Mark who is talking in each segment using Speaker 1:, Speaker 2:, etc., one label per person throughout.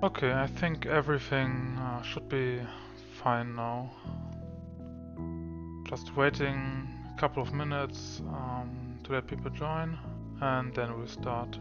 Speaker 1: Okay, I think everything should be fine now. Just waiting a couple of minutes to let people join, and then we'll start.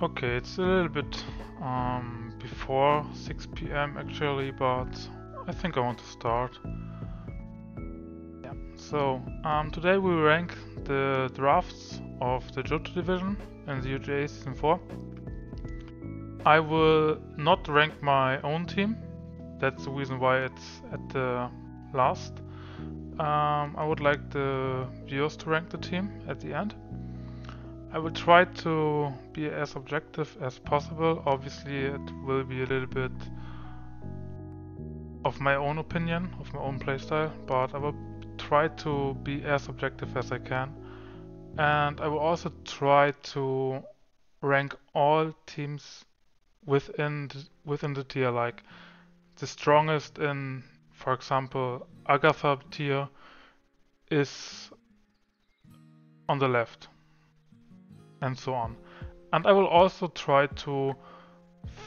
Speaker 1: Okay, it's a little bit before 6 p.m. actually, but I think I want to start. Yeah. So today we rank the drafts of the Johto division in the UGA Season 4. I will not rank my own team. That's the reason why it's at the last. I would like the viewers to rank the team at the end. I will try to be as objective as possible. Obviously, it will be a little bit of my own opinion, of my own playstyle, but I will try to be as objective as I can. And I will also try to rank all teams within the tier, like the strongest in, for example, Agatha tier is on the left, and so on. And I will also try to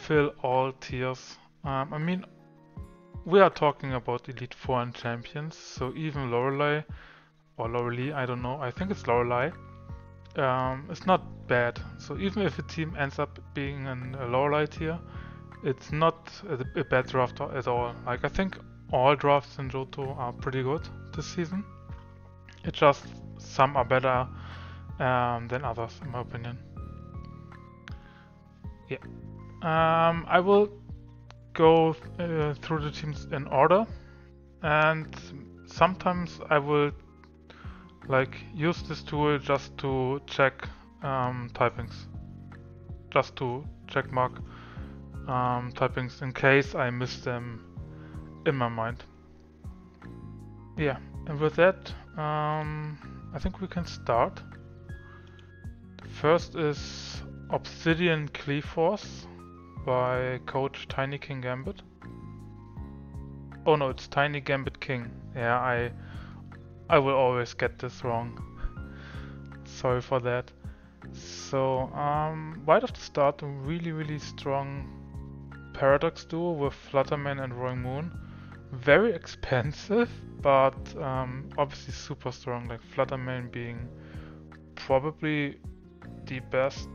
Speaker 1: fill all tiers. I mean, we are talking about Elite 4 and Champions, so even Lorelei, or Lorelie, I don't know, I think it's Lorelei, it's not bad. So even if a team ends up being in a Lorelei tier, it's not a bad draft at all. Like, I think all drafts in Johto are pretty good this season. It's just some are better than others, in my opinion. Yeah. I will go through the teams in order, and sometimes I will like use this tool just to check typings, just to check mark typings in case I miss them in my mind. Yeah, and with that, I think we can start. The first is Obsidian Cleave Force by Coach Tiny King Gambit. Oh no, it's Tiny Gambit King. Yeah, I will always get this wrong. Sorry for that. So, right off the start, a really strong Paradox duo with Flutterman and Roaring Moon. Very expensive, but obviously super strong, like Flutterman being probably the best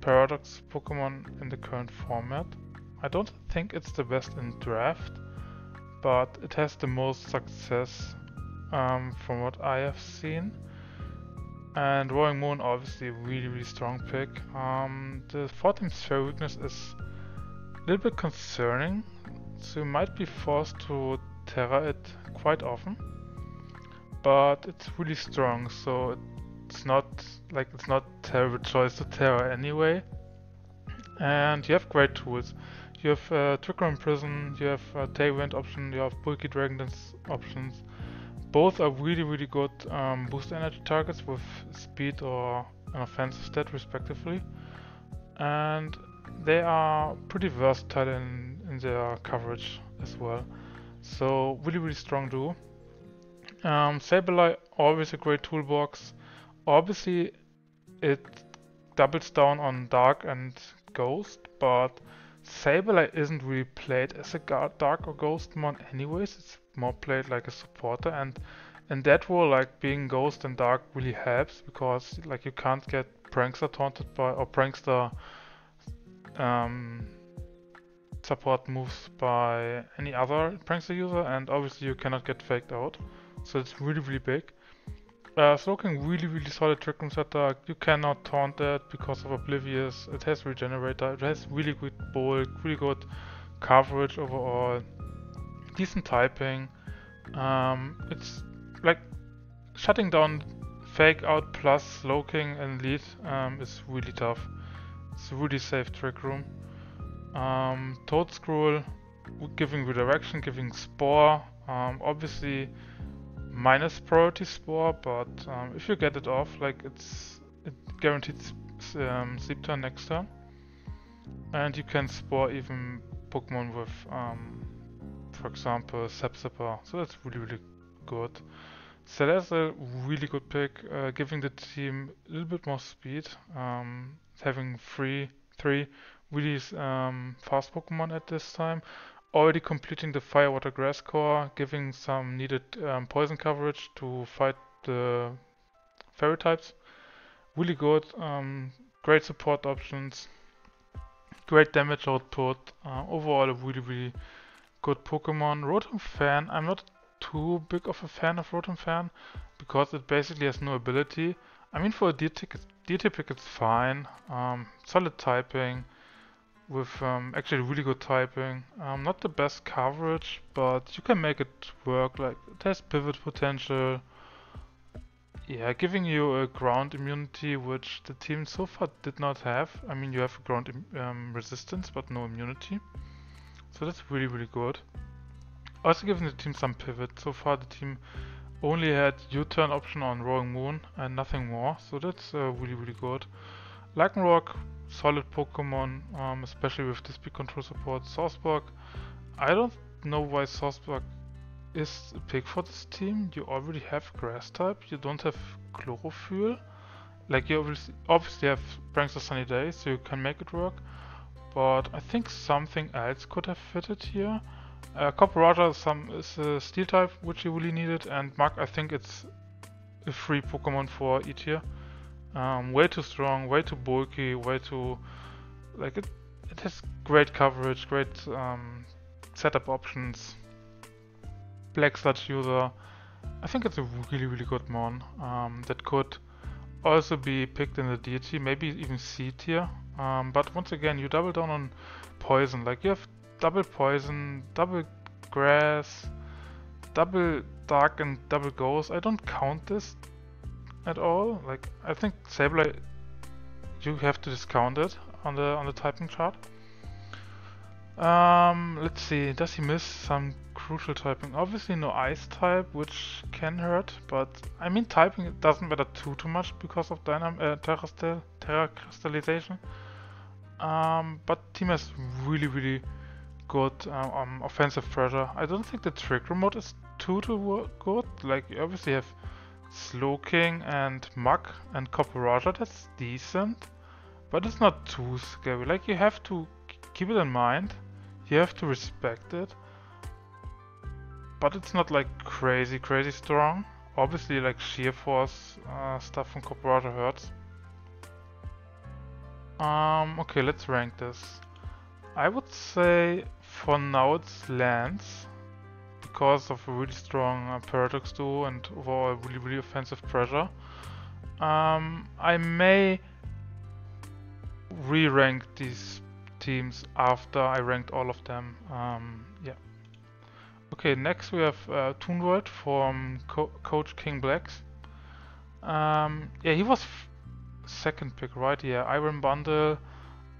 Speaker 1: Paradox Pokemon in the current format. I don't think it's the best in draft, but it has the most success from what I have seen. And Roaring Moon, obviously, really strong pick. The 14th Sphere weakness is a little bit concerning, so you might be forced to Terra it quite often. But it's really strong, so it's not a terrible choice to Terra anyway. And you have great tools. You have Trick Room Prison, you have Tailwind option, you have Bulky Dragon Dance options. Both are really good boost energy targets with speed or an offensive stat respectively. And they are pretty versatile in their coverage as well. So really strong duo. Sableye, always a great toolbox. Obviously it doubles down on Dark and Ghost, but Sableye isn't really played as a Dark or Ghost mon anyways. It's more played like a supporter, and in that role, like being Ghost and Dark really helps because like you can't get Prankster taunted by or Prankster support moves by any other Prankster user, and obviously you cannot get faked out. So it's really big. Slowking, really solid Trick Room setup. You cannot taunt it because of Oblivious. It has Regenerator. It has really good bulk, really good coverage overall. Decent typing. It's like shutting down Fake Out plus Slowking and Lead is really tough. It's a really safe Trick Room. Toad Scroll, giving Redirection, giving Spore. Obviously minus priority Spore, but if you get it off, like it guaranteed sleep turn next turn. And you can Spore even Pokemon with, for example, Sepsipper. So that's really good. Celeste, really good pick, giving the team a little bit more speed. Having three really fast Pokemon at this time. Already completing the Fire, Water, Grass core, giving some needed poison coverage to fight the fairy types. Really good. Great support options. Great damage output. Overall, a really good Pokemon. Rotom Fan, I'm not too big of a fan of Rotom Fan because it basically has no ability. I mean, for a DT pick, it's fine. Solid typing with actually really good typing. Not the best coverage, but you can make it work. Like it has pivot potential. Yeah, giving you a ground immunity, which the team so far did not have. I mean, you have ground resistance, but no immunity. So that's really good. Also giving the team some pivot. So far the team only had U-turn option on Roaring Moon and nothing more. So that's really good. Lycanroc, solid Pokemon, especially with the speed control support. Sourceborg, I don't know why Sourceborg is a pick for this team. You already have Grass type, you don't have Chlorophyll. Like you obviously have Prankster Sunny Day, so you can make it work. But I think something else could have fitted here. Copperajah is a Steel type, which you really needed, and Mug, I think it's a free Pokemon for E tier. Way too strong, way too bulky, way too... like it has great coverage, great setup options. Black Sludge user. I think it's a really good mon that could also be picked in the DT, maybe even C tier. But once again, you double down on poison. Like you have double poison, double grass, double dark and double ghost. I don't count this at all. Like I think Sableye, you have to discount it on the typing chart. Let's see. Does he miss some crucial typing? Obviously no ice type, which can hurt. But I mean, typing it doesn't matter too much because of Terra crystallization. But team has really good offensive pressure. I don't think the trick remote is too good. Like you obviously have Slowking and Muk and Copperajah, that's decent, but it's not too scary. Like you have to keep it in mind, you have to respect it, but it's not like crazy strong. Obviously like sheer force stuff from Copperajah hurts. Okay, let's rank this. I would say for now it's Lance, because of a really strong Paradox duo and overall really offensive pressure. I may re-rank these teams after I ranked all of them. Yeah. Okay, next we have Toonworld from Coach King Blacks. Yeah, he was second pick, right? Yeah, Iron Bundle.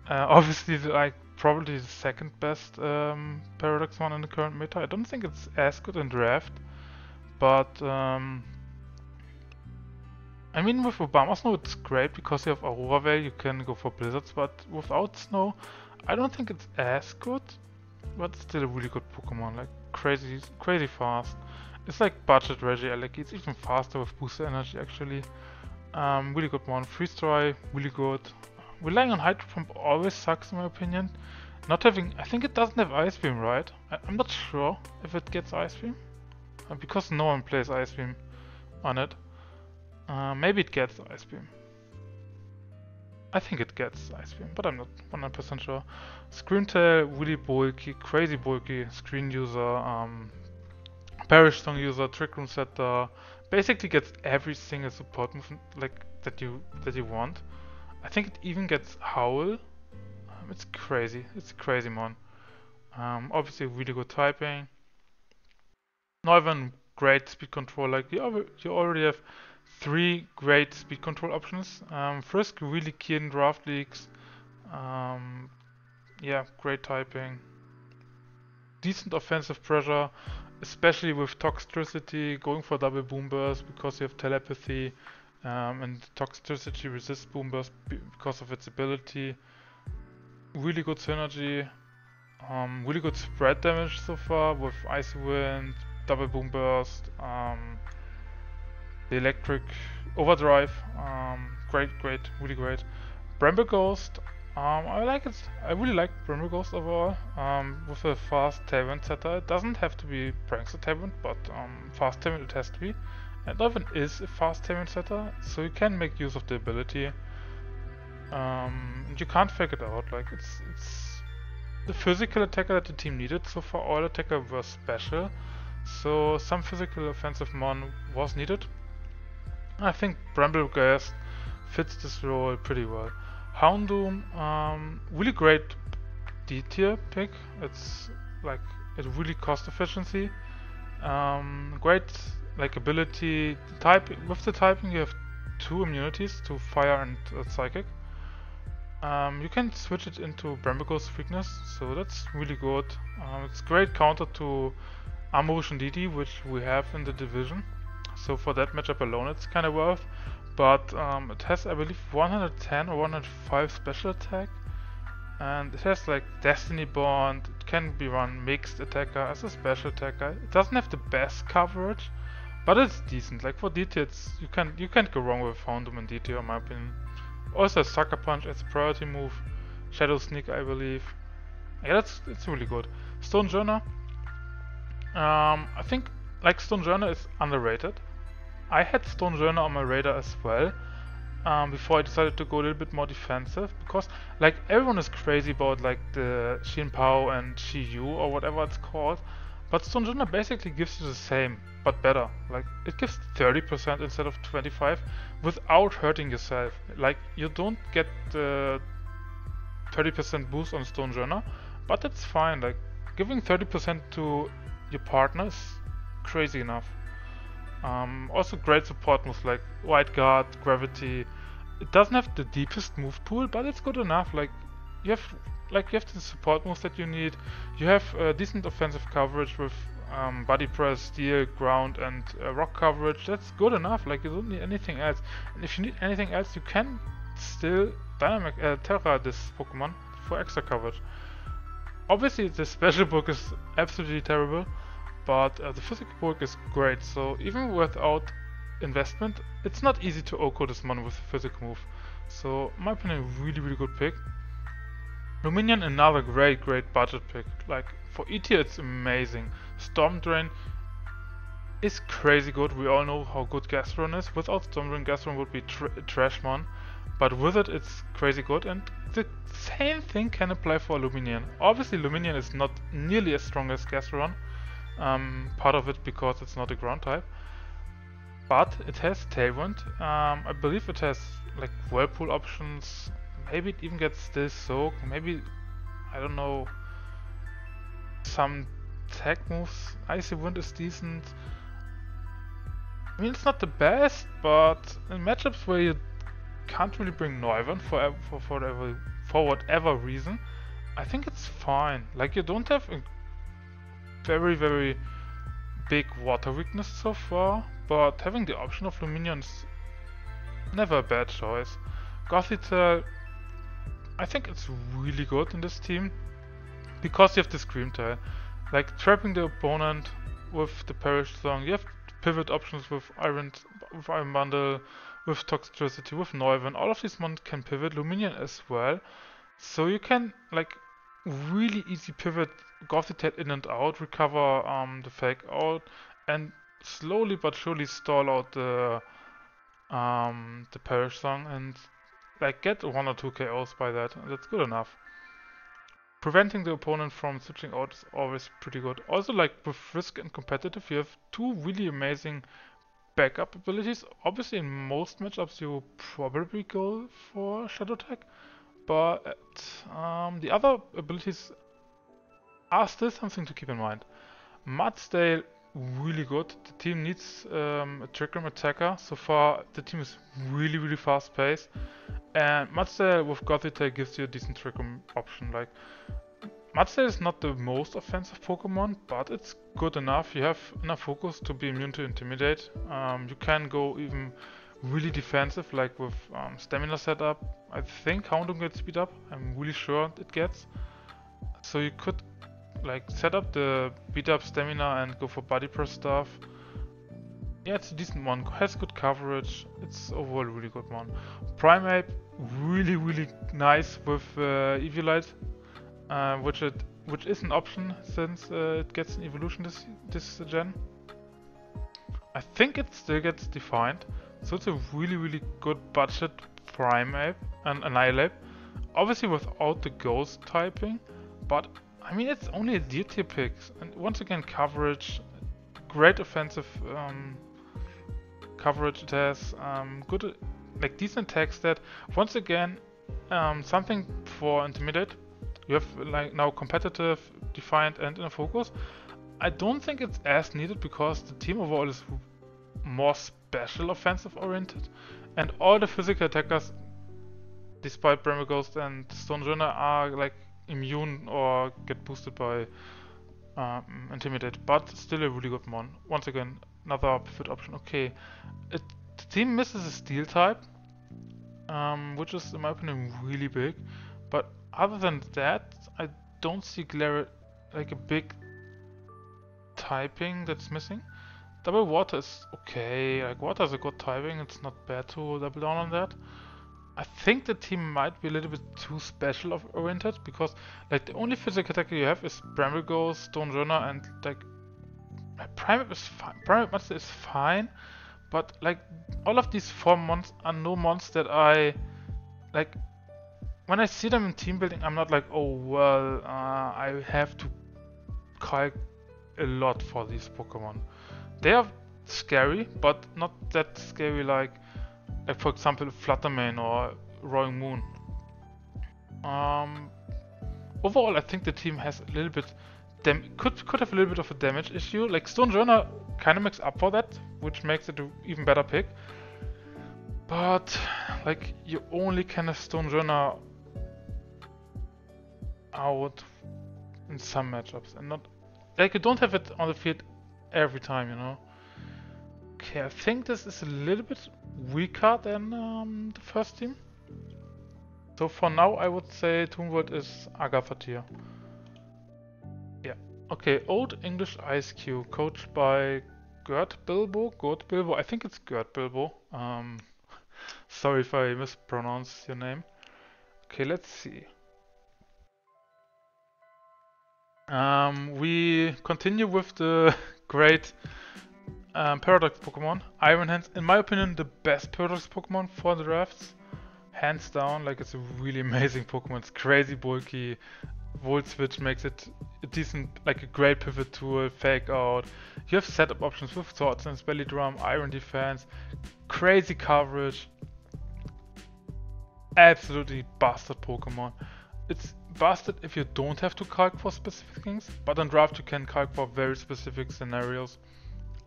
Speaker 1: Obviously, like probably the second best Paradox one in the current meta. I don't think it's as good in draft, but I mean with Obama Snow it's great because you have Aurora Veil, you can go for Blizzards, but without Snow, I don't think it's as good, but it's still a really good Pokemon, like crazy fast. It's like budget Reggie Alec, it's even faster with booster energy actually. Really good one. Freeze Dry, really good. Relying on Hydro Pump always sucks in my opinion. Not having, I think it doesn't have Ice Beam, right? I'm not sure if it gets Ice Beam. Because no one plays Ice Beam on it. Maybe it gets Ice Beam. I think it gets Ice Beam, but I'm not 100% sure. Screamtail, really bulky, crazy bulky screen user, Perish Song user, Trick Room setter, basically gets every single support move like that you want. I think it even gets Howl. It's crazy. It's a crazy mon. Obviously really good typing. Not even great speed control. Like you already have 3 great speed control options. Frisk really key in draft leagues. Yeah, great typing. Decent offensive pressure, especially with Toxtricity, going for double Boom Burst because you have telepathy, and Toxtricity resists Boom Burst because of its ability. Really good synergy, really good spread damage so far with Icy Wind, double Boom Burst, the Electric Overdrive, great, really great. Bramble Ghost, I like it. I really like Bramble Ghost overall. With a fast Tailwind setter, it doesn't have to be Prankster Tailwind, but fast Tailwind it has to be. And Dolphin is a fast Tailwind setter, so you can make use of the ability. You can't fake it out. Like it's the physical attacker that the team needed. So far, all attacker were special, so some physical offensive mon was needed. I think Bramble Ghost fits this role pretty well. Houndoom, really great D tier pick. It's like a really cost efficiency. Great like ability. With the typing you have 2 immunities to fire and psychic. You can switch it into Bramble Ghost weakness, so that's really good. It's great counter to Amotion DD, which we have in the division. So for that matchup alone, it's kind of worth. But it has, I believe, 110 or 105 special attack, and it has like Destiny Bond. It can be run mixed attacker as a special attacker. It doesn't have the best coverage, but it's decent. Like for DT, you can't go wrong with Houndoom and DT, in my opinion. Also, Sucker Punch as a priority move. Shadow Sneak, I believe. Yeah, it's really good. Stone Journer. I think like Stone Journer is underrated. I had Stone Journer on my radar as well, before I decided to go a little bit more defensive, because like everyone is crazy about like the Shin Pao and Shi Yu or whatever it's called, but Stone Journer basically gives you the same, but better. Like it gives 30% instead of 25 without hurting yourself. Like you don't get the 30% boost on Stone Journer, but that's fine. Like giving 30% to your partner is crazy enough. Also great support moves like White Guard, Gravity. It doesn't have the deepest move pool, but it's good enough. Like you have the support moves that you need. You have decent offensive coverage with Body Press, Steel, Ground, and Rock coverage. That's good enough. Like you don't need anything else. And if you need anything else, you can still Terra this Pokemon for extra coverage. Obviously the special book is absolutely terrible, but the physical book is great. So even without investment, it's not easy to OHKO this mon with physical move. So in my opinion, really good pick. Luminion, another great budget pick. Like for E tier it's amazing. Storm Drain is crazy good. We all know how good Gastron is. Without Storm Drain, Gastron would be trash mon. But with it, it's crazy good. And the same thing can apply for Luminion. Obviously, Luminion is not nearly as strong as Gastron. Part of it because it's not a ground type. But it has Tailwind. I believe it has like Whirlpool options. Maybe it even gets Still Soak. Maybe, I don't know, some tech moves. Icy Wind is decent. I mean, it's not the best, but in matchups where you can't really bring Neuven for whatever reason, I think it's fine. Like, you don't have a very big water weakness so far, but having the option of Luminion is never a bad choice. Gothitelle, I think it's really good in this team because you have the Scream Tail. Like trapping the opponent with the Perish Song, you have pivot options with Iron Bundle, with Toxicity, with Neuven. All of these mon can pivot, Luminion as well. So you can like really easy pivot Gothitelle in and out, recover the fake out, and slowly but surely stall out the Perish Song and like get 1 or 2 KOs by that. That's good enough. Preventing the opponent from switching out is always pretty good. Also, like with Risk and Competitive, you have 2 really amazing backup abilities. Obviously, in most matchups, you probably go for Shadow Tag, but the other abilities are still something to keep in mind. Mudsdale, really good. The team needs a Trick Room attacker. So far, the team is really fast paced. And Mudsdale with Gothitelle gives you a decent Trick Room option. Like, Mudsdale is not the most offensive Pokemon, but it's good enough. You have enough focus to be immune to Intimidate. You can go even really defensive, like with Stamina setup. I think Houndoom gets speed up. I'm really sure it gets. So you could like set up the beat up Stamina and go for Body Press stuff. Yeah, it's a decent one. Has good coverage. It's overall a really good one. Primeape, really nice with Eviolite. Which is an option since it gets an evolution this gen. I think it still gets defined, so it's a really good budget Primeape and Annihilate. Obviously without the Ghost typing, but I mean it's only a D tier pick, and once again coverage, great offensive coverage it has, good like decent tech stat. Once again, something for Intimidate. You have like now competitive, defined, and inner focus. I don't think it's as needed because the team overall is more special offensive oriented, and all the physical attackers, despite Bramble Ghost and Stone Journal, are like immune or get boosted by Intimidate. But still a really good mon. Once again, another pivot option. Okay, the team misses a Steel type, which is in my opinion really big, but other than that, I don't see like a big typing that's missing. Double Water is okay, like Water is a good typing, it's not bad to double down on that. I think the team might be a little bit too special oriented because like the only physical attacker you have is Bramble Ghost, Stone Journal, and like Primeape is fine. Primeape Master is fine, but like all of these 4 mons are no mons that I like. When I see them in team building, I'm not like, oh well, I have to calc a lot for these Pokemon. They are scary, but not that scary like for example Fluttermane or Roaring Moon. Overall, I think the team has a little bit could have a little bit of a damage issue. Like Stone Journal kind of makes up for that, which makes it an even better pick. But like you only can have Stone Journal out in some matchups and not like you don't have it on the field every time, you know. Okay, I think this is a little bit weaker than the first team. So for now I would say Toon World is Agatha tier. Yeah. Okay, Old English Ice Cube, coached by Gert Bilbo. Gert Bilbo. I think it's Gert Bilbo. Sorry if I mispronounce your name. Okay, let's see. We continue with the great Paradox Pokemon. Iron Hands, in my opinion, the best Paradox Pokemon for the drafts. Hands down, like it's a really amazing Pokemon. It's crazy bulky. Volt Switch makes it a decent, like a great pivot tool, fake out. You have setup options with Sword Sense, Belly Drum, Iron Defense, crazy coverage. Absolutely busted Pokemon. It's busted if you don't have to calc for specific things, but on draft you can calc for very specific scenarios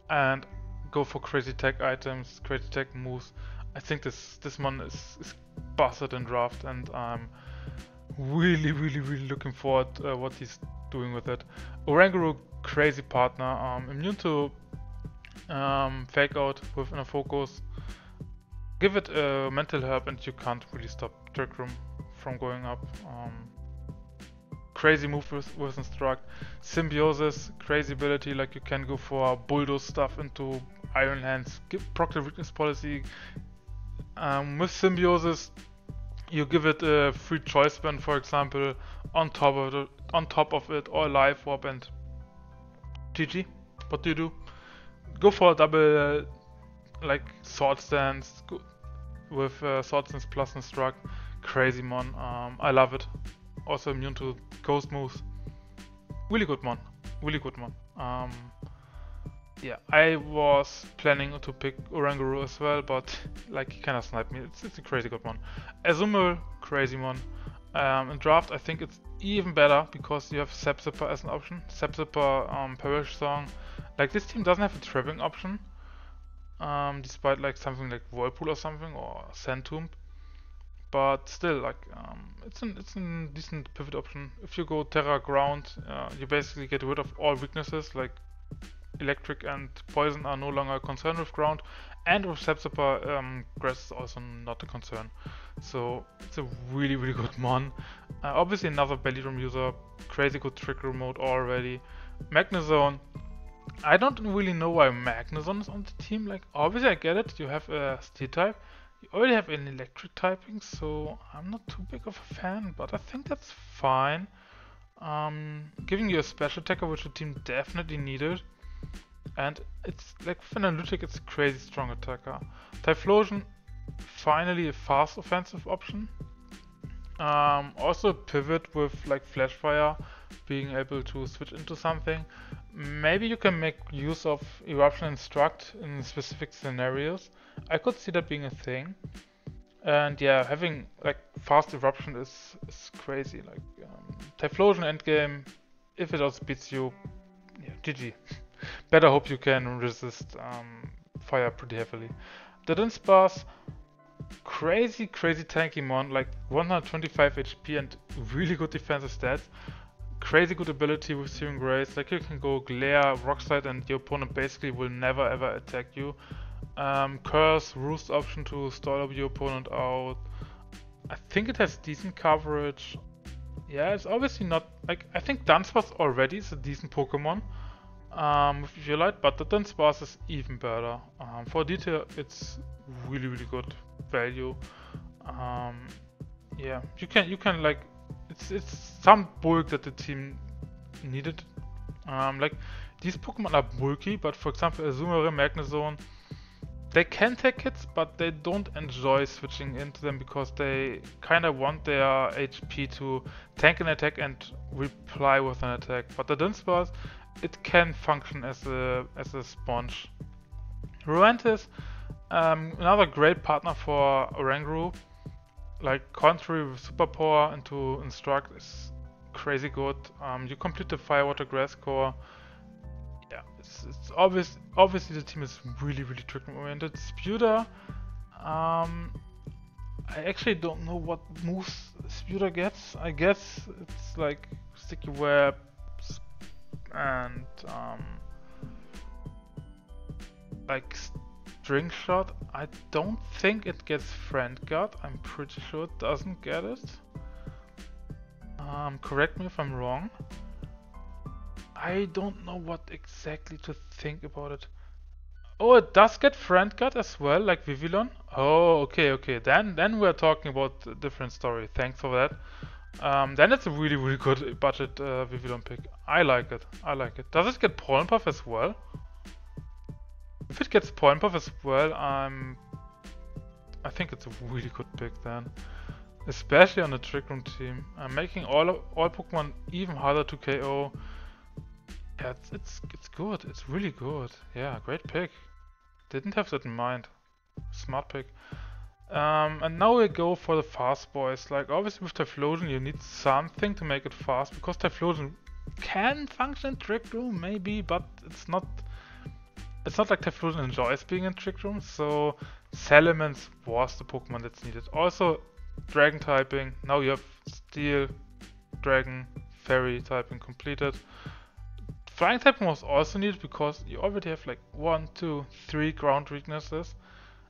Speaker 1: and go for crazy tech items, crazy tech moves. I think this one is busted in draft, and I'm really looking forward what he's doing with it. Oranguru, crazy partner, immune to fake out with inner focus. Give it a mental herb and you can't really stop Trick Room from going up. Crazy move with Instruct. Symbiosis, crazy ability, like you can go for bulldoze stuff into Iron Hands. Proc the weakness policy. With Symbiosis, you give it a free choice band, for example, on top of it, or Life Warp, and GG. What do you do? Go for a double, like Sword Stance with Sword Stance plus Instruct. Crazy mon. I love it. Also immune to ghost moves. Really good mon. Really good mon. Yeah, I was planning to pick Oranguru as well, but like he kind of sniped me. It's a crazy good one. Azumarill, crazy one. In draft, I think it's even better because you have Sepzipper as an option. Sepzipper, Perish Song. Like this team doesn't have a trapping option, despite like something like Whirlpool or something, or Sandtomb. But still, like it's a decent pivot option. If you go Terra Ground, you basically get rid of all weaknesses like electric and poison are no longer a concern with ground, and with Sepzipper, grass is also not a concern. So it's a really good mon. Obviously another Belly Drum user, crazy good trick room mode already. Magnezone, I don't really know why Magnezone is on the team. Like obviously I get it, you have a steel type, you already have an electric typing, so I'm not too big of a fan, but I think that's fine. Giving you a special attacker which the team definitely needed. And it's like with Analytic, it's a crazy strong attacker. Typhlosion, finally a fast offensive option. Also pivot with like Flash Fire, being able to switch into something. Maybe you can make use of Eruption Instruct in specific scenarios. I could see that being a thing. And yeah, having like fast Eruption is crazy. Like Typhlosion endgame, if it also beats you, yeah, GG. Better hope you can resist fire pretty heavily. The Dunsparce, crazy tanky mon, like 125 HP and really good defensive stats. Crazy good ability with Searing Grace, like you can go Glare, Rock Slide, and your opponent basically will never ever attack you. Curse, Roost option to stall your opponent out. I think it has decent coverage. Yeah, it's obviously not, like, I think Dunsparce already is a decent Pokemon. With Violite, but the Dunsparce is even better. For detail, it's really good value. Yeah, you can like, it's some bulk that the team needed. Like these Pokemon are bulky, but for example, Azumarill, Magnezone, they can take hits, but they don't enjoy switching into them because they kind of want their HP to tank an attack and reply with an attack. But the Dunsparce, it can function as a sponge. Ruantis, another great partner for Oranguru. Like contrary with superpower into Instruct is crazy good. You complete the Fire Water Grass core. Yeah, it's obvious. Obviously the team is really trick oriented. Spuda, I actually don't know what moves Spuda gets. I guess it's like Sticky Web and like String Shot. I don't think it gets Friend Guard. I'm pretty sure it doesn't get it. Correct me if I'm wrong. I don't know what exactly to think about it. Oh, it does get friend cut as well, like Vivillon. Oh, okay. Then we're talking about a different story. Thanks for that. Then it's a really good budget Vivillon pick. I like it. I like it. Does it get Pollen Puff as well? If it gets Pollen Puff as well, I think it's a really good pick then. Especially on the Trick Room team. Making all Pokemon even harder to KO. Yeah, it's good. It's really good. Yeah, great pick. Didn't have that in mind. Smart pick. And now we go for the fast boys. Like obviously with Typhlosion you need something to make it fast because Typhlosion can function in Trick Room maybe, but it's not like Typhlosion enjoys being in Trick Room, so Salamence was the Pokemon that's needed. Also Dragon typing, now you have Steel, Dragon, Fairy typing completed. Flying typing was also needed because you already have like 1, 2, 3 ground weaknesses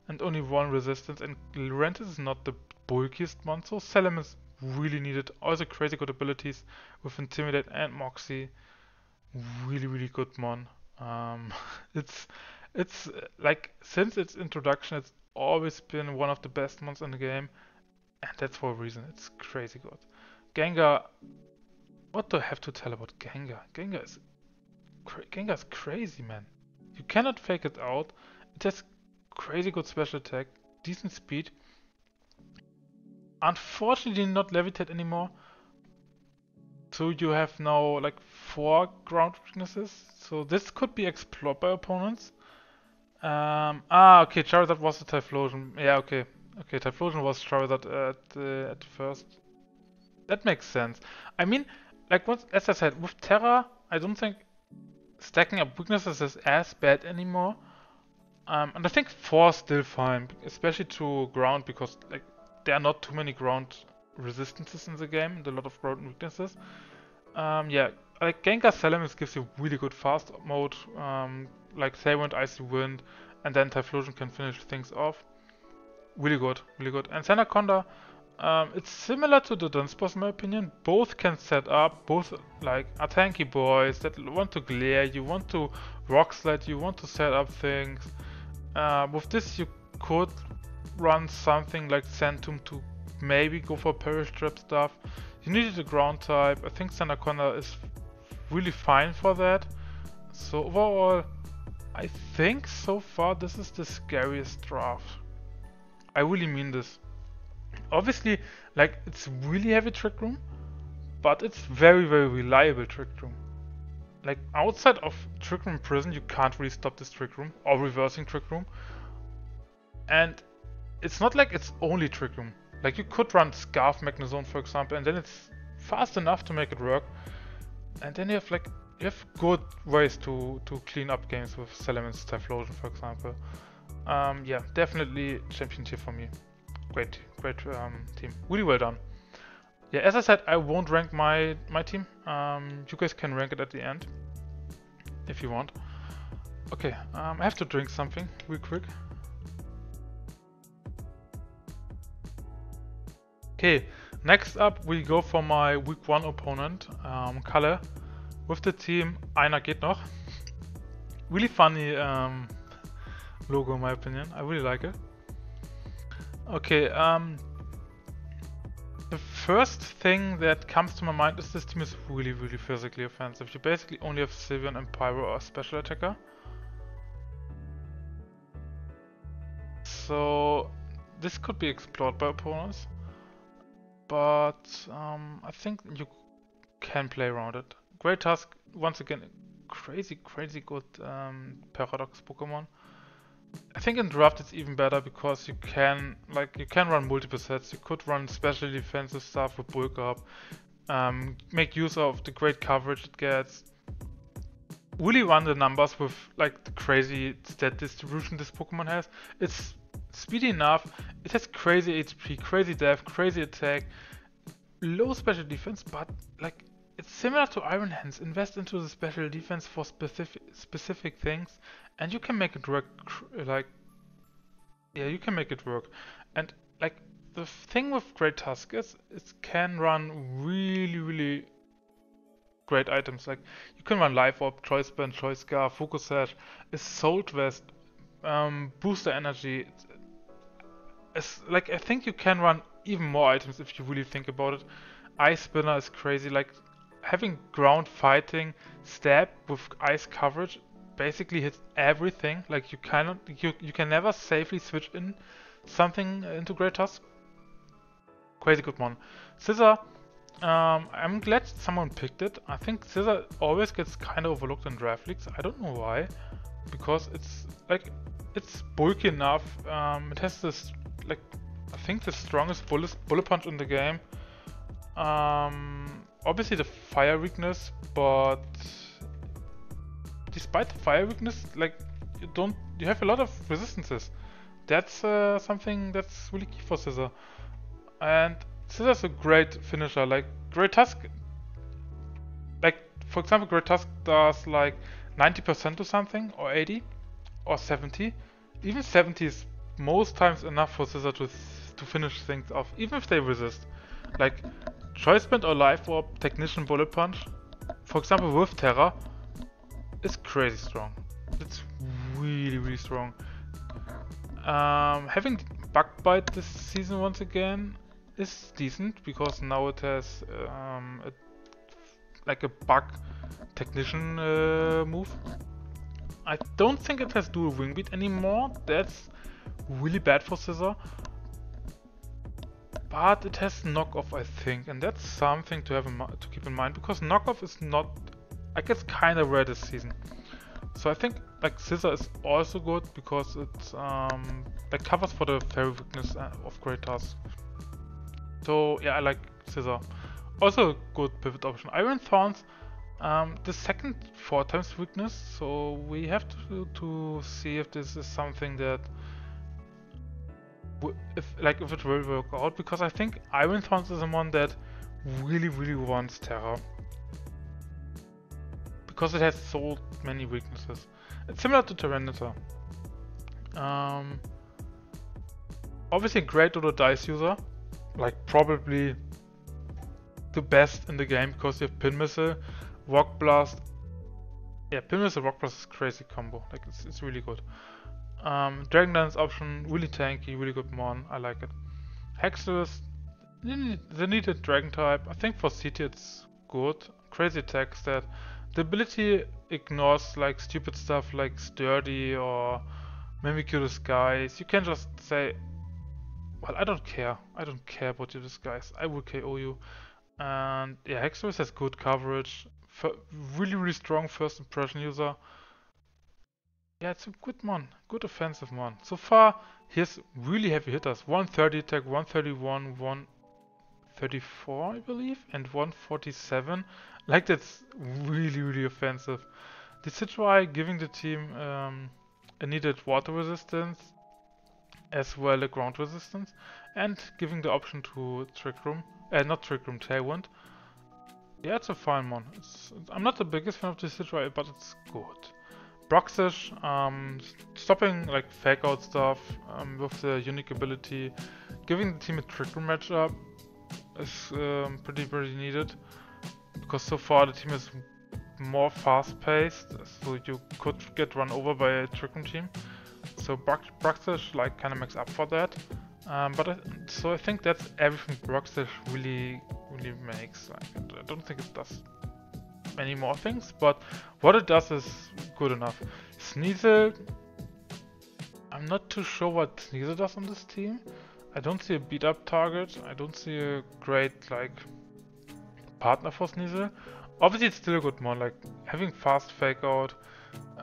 Speaker 1: and only 1 resistance, and Lurentis is not the bulkiest one, so Salamence really needed. Also crazy good abilities with Intimidate and Moxie. Really good mon. It's like since its introduction it's always been one of the best mons in the game, and that's for a reason. It's crazy good. Gengar, what do I have to tell about Gengar? Gengar's crazy, man. You cannot fake it out. It has crazy good special attack, decent speed. Unfortunately not levitate anymore. So you have now like 4 ground weaknesses. So this could be explored by opponents. Okay, Charizard was the Typhlosion. Yeah, okay. Okay, Typhlosion was Charizard at first. That makes sense. I mean, like what, as I said, with Terra, I don't think stacking up weaknesses is as bad anymore. And I think 4 is still fine, especially to ground, because like there are not too many ground resistances in the game, and a lot of ground weaknesses. Yeah, like Gengar Salamence gives you really good fast mode, like Sailwind, Icy Wind, and then Typhlosion can finish things off. Really good. And Sandaconda, it's similar to the Dunsparce in my opinion. Both can set up, both like are tanky boys that want to glare, you want to rock slide, you want to set up things. With this you could run something like Centum to maybe go for Perish Trap stuff. You needed a ground type. I think Sandaconda is really fine for that. So overall, I think so far this is the scariest draft. I really mean this. Obviously, like it's really heavy Trick Room, but it's very reliable Trick Room. Like outside of Trick Room Prison, you can't really stop this Trick Room or reversing Trick Room. And it's not like it's only Trick Room. Like you could run Scarf Magnezone for example, and then it's fast enough to make it work. And then you have good ways to clean up games with Salamence Typhlosion for example. Yeah, definitely champion tier for me. Great team. Really well done. Yeah, as I said, I won't rank my team. You guys can rank it at the end if you want. Okay, I have to drink something real quick. Okay, next up we go for my week 1 opponent, Kalle, with the team Einer geht noch. Really funny logo in my opinion. I really like it. Okay, the first thing that comes to my mind is this team is really physically offensive. You basically only have Sylveon and Pyro or Special Attacker. So this could be explored by opponents. But I think you can play around it. Great Tusk, once again, crazy good Paradox Pokemon. I think in draft it's even better because you can run multiple sets. You could run special defensive stuff with bulk up, make use of the great coverage it gets. Really run the numbers with like the crazy stat distribution this Pokemon has. It's speedy enough, it has crazy HP, crazy def, crazy attack, low special defense, but like it's similar to Iron Hands. Invest into the special defense for specific things, and you can make it work. You can make it work. And like the thing with Great Tusk is it can run really great items. Like you can run Life Orb, Choice Band, Choice Scar, Focus Sash, Assault Vest, Booster Energy. It's like I think you can run even more items if you really think about it. Ice Spinner is crazy. Like having ground fighting, stab with ice coverage basically hits everything. Like you can never safely switch in something into Great Tusk. Crazy good one. Scissor. I'm glad someone picked it. I think Scissor always gets kind of overlooked in draft leagues. I don't know why, because it's bulky enough. It has this like I think the strongest bullet punch in the game. Obviously the fire weakness, but despite the fire weakness, like you have a lot of resistances. That's something that's really key for Scissor. And Scissor's a great finisher. Like Great Tusk, like for example, Great Tusk does like 90% to something, or 80, or 70. Even 70 is most times enough for Scissor to finish things off, even if they resist. Like Choice Band or Life Orb, Technician, Bullet Punch, for example with Terra, is crazy strong. It's really strong. Having Bug Bite this season once again is decent because now it has like a bug technician move. I don't think it has dual wing beat anymore. That's really bad for Scissor. But it has knockoff, I think, and that's something to have to keep in mind because knockoff is not, I guess, kind of rare this season. So I think like Scissor is also good because it like covers for the fairy weakness of Great Tusk. So yeah, I like Scissor. Also a good pivot option. Iron Thorns, the second 4 times weakness, so we have to see if this is something that if it will work out, because I think Iron Thorns is the one that really wants Terra. Because it has so many weaknesses. It's similar to Tyranitar. Obviously a great Dodo Dice user. Like probably the best in the game because you have Pin Missile, Rock Blast. Yeah, Pin Missile, Rock Blast is a crazy combo. Like it's really good. Dragon Dance option, really tanky, really good mon. I like it. Hexus, the needed Dragon type. I think for CT it's good. Crazy attack stat. The ability ignores like stupid stuff like Sturdy or Mimikyu Disguise. You can just say, well, I don't care. I don't care about your disguise. I will KO you. And yeah, Hexus has good coverage. Really strong first impression user. Yeah, it's a good mon. Good offensive mon. So far, he has really heavy hitters. 130 attack, 131, 134, I believe, and 147. Like that's really offensive. They should try giving the team a needed water resistance as well as ground resistance, and giving the option to Trick Room, not Trick Room, Tailwind. Yeah, it's a fine one. I'm not the biggest fan of this Citri, but it's good. Broxish, stopping like fake out stuff with the unique ability, giving the team a Trick Room matchup is pretty needed, because so far the team is more fast paced, so you could get run over by a Trick Room team. So Broxish like kind of makes up for that, so I think that's everything Broxish really makes. Like, I don't think it does many more things, but what it does is good enough. Sneasel, I'm not too sure what Sneasel does on this team. I don't see a beat up target. I don't see a great like partner for Sneasel. Obviously it's still a good mon, like having fast fake out,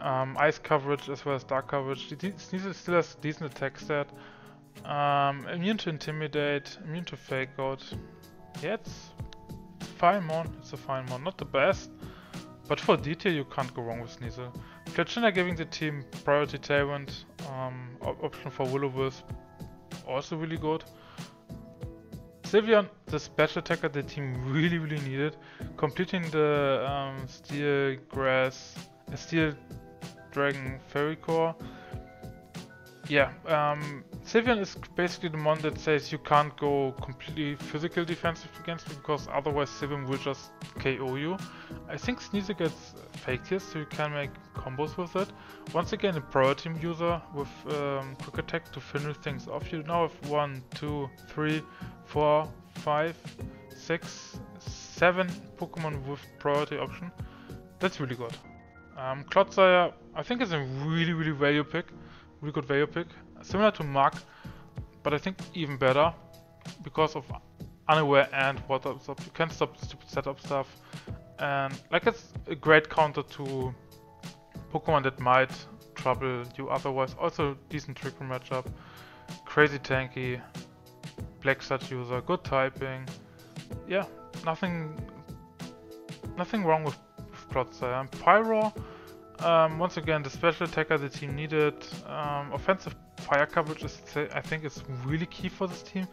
Speaker 1: ice coverage as well as dark coverage. Sneasel still has decent attack stat, immune to intimidate, immune to fake out. Yeah, it's fine mon, it's a fine mon. Not the best, but for detail you can't go wrong with Sneasel. Fletchina giving the team priority Tailwind, option for Will-O-Wisp, also really good. Sylveon, the special attacker the team really needed, completing the Steel Grass, Steel Dragon Fairy Core. Yeah, Sylveon is basically the one that says you can't go completely physical defensive against me because otherwise Sylveon will just KO you. I think Sneasel gets fake tears, so you can make combos with it. Once again, a Pro Team user with quick attack to finish things off. You now have 1, 2, 3, 4, 5, 6, 7 Pokemon with priority option. That's really good. Clodsire, I think is a really value pick. Really good value pick. Similar to Mark, but I think even better because of unaware and water stop. You can stop stupid setup stuff, and like it's a great counter to Pokemon that might trouble you otherwise. Also decent trick room matchup. Crazy tanky, black such user, good typing. Yeah, nothing wrong with Clodsire. And Pyro, once again, the special attacker the team needed. Offensive fire coverage is, I think, is really key for this team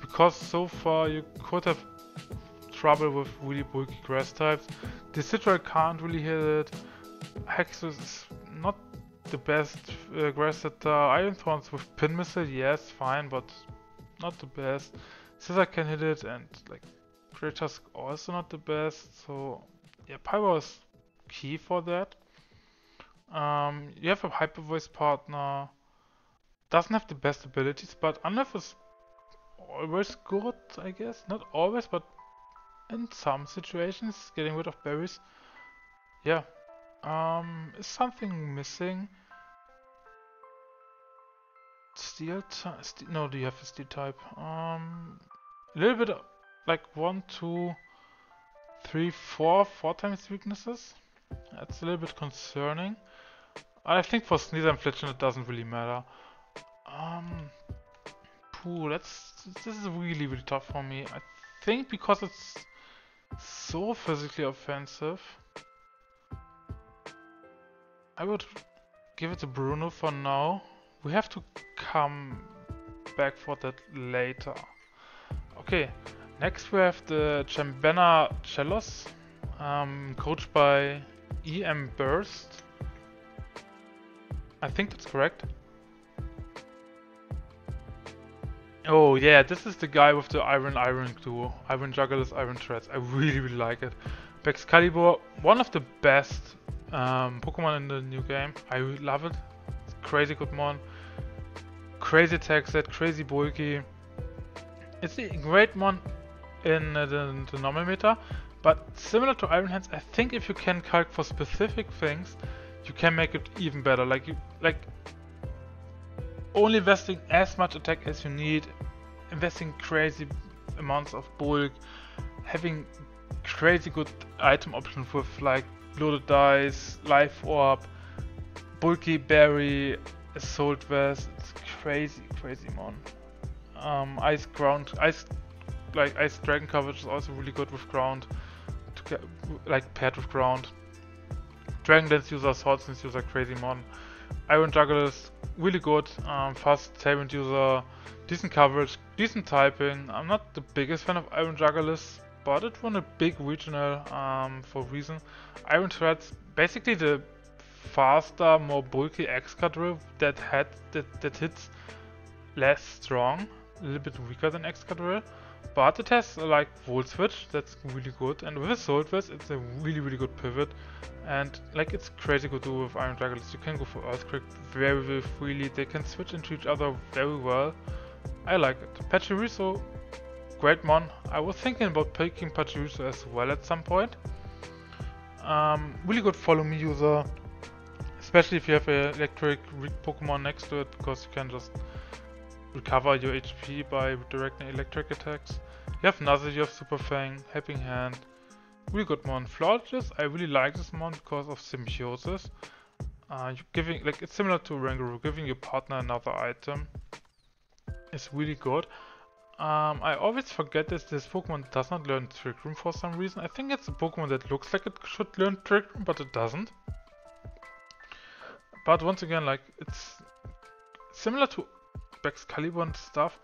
Speaker 1: because so far you could have trouble with really bulky grass types. The Citral can't really hit it. Hexus is not the best grass hitter. Iron Thorns with Pin Missile, yes, fine, but not the best. Scissor can hit it, and like Great Tusk also not the best. So yeah, Pyro is key for that. You have a Hyper Voice partner. Doesn't have the best abilities, but Unleash is always good, I guess. Not always, but in some situations, getting rid of berries. Yeah. Is something missing? Steel type? No, do you have a steel type? A little bit like 1, 2, 3, 4 times weaknesses. That's a little bit concerning. I think for Sneasel and Fletchling it doesn't really matter. This is really tough for me. I think because it's so physically offensive, I would give it to Bruno for now. We have to come back for that later. Okay, next we have the Chambena Chelos, coached by EM Burst. I think that's correct. Oh yeah, this is the guy with the Iron duo. Iron Jugglers, Iron Threads. I really like it. Excalibur, one of the best Pokemon in the new game. I love it. It's crazy good mon. Crazy attack set, crazy bulky. It's a great mon in the normal meta, but similar to Iron Hands, I think if you can calc for specific things, you can make it even better. Like only investing as much attack as you need, investing crazy amounts of bulk, having crazy good item options with like loaded dice, life orb, bulky berry, assault vest. It's crazy mon. Ice dragon coverage is also really good with ground, like paired with ground. Dragon Dance user, Sword Dance user, crazy mon. Iron Jugglers, really good, fast Tailwind user, decent coverage, decent typing. I'm not the biggest fan of Iron Jugglers, but it won a big regional for a reason. Iron Threads, basically the faster, more bulky Excadrill that hits less strong, a little bit weaker than Excadrill, but it has like Volt Switch, that's really good, and with a Soul Vest it's a really good pivot, and like it's crazy good to do with Iron Jugglers. You can go for Earthquake very freely, they can switch into each other very well. I like it. Pachirisu, great mon. I was thinking about picking Pachirisu as well at some point. Really good follow me user, especially if you have an electric Pokemon next to it, because you can just recover your HP by directing electric attacks. You have Nuzzle, you have Super Fang, Helping Hand. Really good mon. Florges, I really like this mon because of Symbiosis. Giving, like, it's similar to Rangaroo, giving your partner another item is really good. I always forget this Pokemon does not learn Trick Room for some reason. I think it's a Pokemon that looks like it should learn Trick Room, but it doesn't. But once again, like, it's similar to Excalibur and stuff.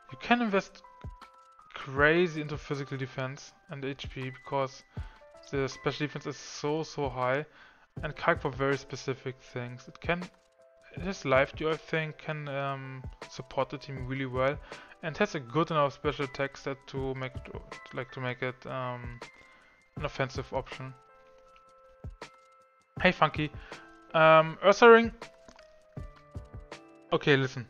Speaker 1: You can invest crazy into physical defense and HP because the special defense is so high and calc for very specific things. It can his life duo, I think, can support the team really well, and has a good enough special attack stat to make it an offensive option. Hey Funky, Ursaring. Okay, listen.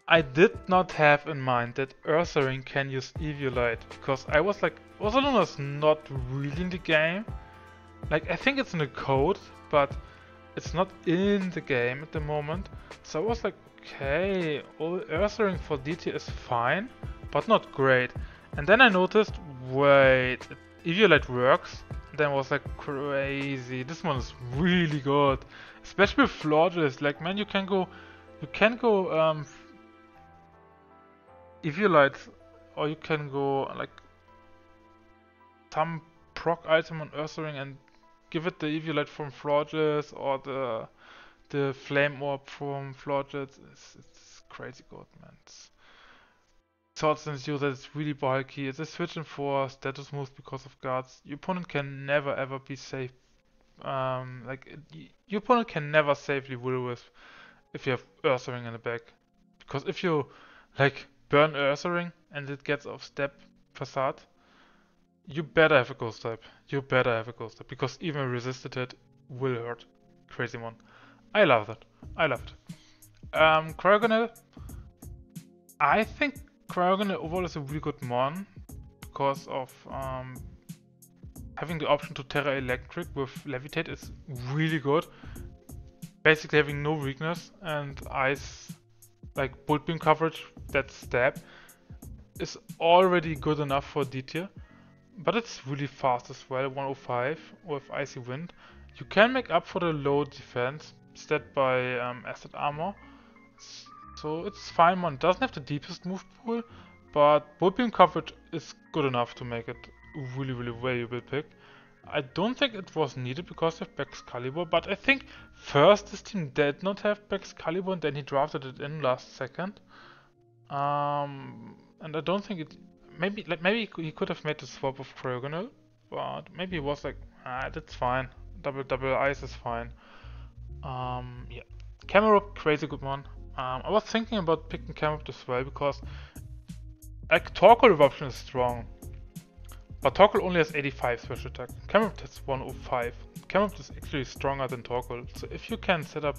Speaker 1: I did not have in mind that Ursaring can use Eviolite, because I was like, Ursaring was not really in the game. Like, I think it's in the code, but it's not in the game at the moment. So I was like, okay, Ursaring for DT is fine, but not great. And then I noticed, wait, Eviolite works. Then I was like, crazy, this one is really good. Especially with Florges, like, man, you can go Eviolite, or you can go like some proc item on Ursaring and give it the Eviolite from Florges or the Flame Orb from Florges. It's crazy good, man. Sword Sense user is really bulky. It's a switch in for status moves because of guards. Your opponent can never ever be safe. Your opponent can never safely will with if you have Ursaring in the back. Because if you like burn Ursaring and it gets off step facade, you better have a ghost type. You better have a ghost type. Because even resisted it will hurt. Crazy one. I love that. I love it. Cryogonal. I think Cryogonal overall is a really good mon because of having the option to Terra Electric with Levitate is really good. Basically having no weakness and ice, like Bolt Beam coverage, that stab, is already good enough for D tier. But it's really fast as well, 105 with Icy Wind. You can make up for the low defense, stat by Acid Armor. So it's fine, man. It doesn't have the deepest move pool, but Bolt Beam coverage is good enough to make it really, really valuable pick. I don't think it was needed because of Excalibur, but I think first this team did not have Excalibur and then he drafted it in last second. And I don't think it. Maybe he could have made the swap of Cryogonal, but maybe he was like, that's fine. Double ice is fine. Yeah. Camerupt, crazy good one. I was thinking about picking Camerupt as well because like Torkoal eruption is strong. But Torkoal only has 85 special attack. Camerupt has 105. Camerupt is actually stronger than Torkoal. So if you can set up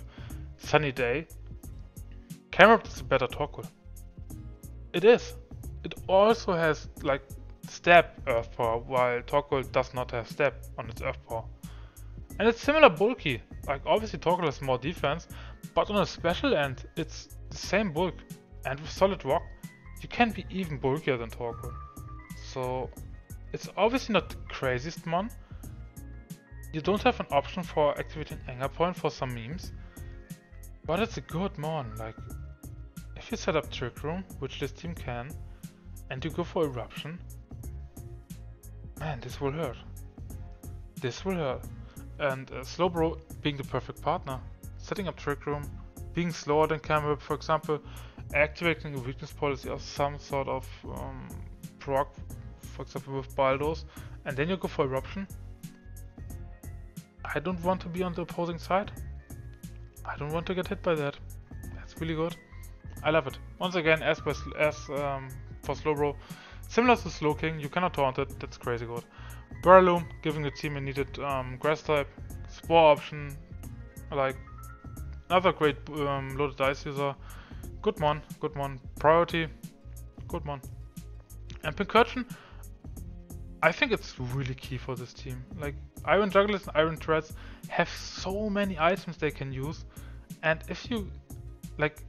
Speaker 1: Sunny Day, Camerupt is a better Torkoal. It is. It also has like step earth power, while Torkoal does not have step on its earth power. And it's similar bulky. Like obviously Torkoal has more defense, but on a special end it's the same bulk. And with solid rock, you can be even bulkier than Torkoal. So it's obviously not the craziest mon. You don't have an option for activating Anger Point for some memes, but it's a good mon. Like if you set up Trick Room, which this team can, and you go for Eruption, man, this will hurt. This will hurt. And Slowbro being the perfect partner, setting up Trick Room, being slower than Camerupt, for example, activating a weakness policy or some sort of proc, for example with Baldos, and then you go for Eruption. I don't want to be on the opposing side. I don't want to get hit by that. That's really good. I love it. Once again, as for Slowbro, similar to Slowking, you cannot taunt it. That's crazy good. Buraloom, giving the team a needed grass type. Spore option, like another great loaded dice user. Good mon, good mon. Priority, good mon. And Pincursion, I think it's really key for this team. Like Iron Jugglers and Iron Threads have so many items they can use, and if you like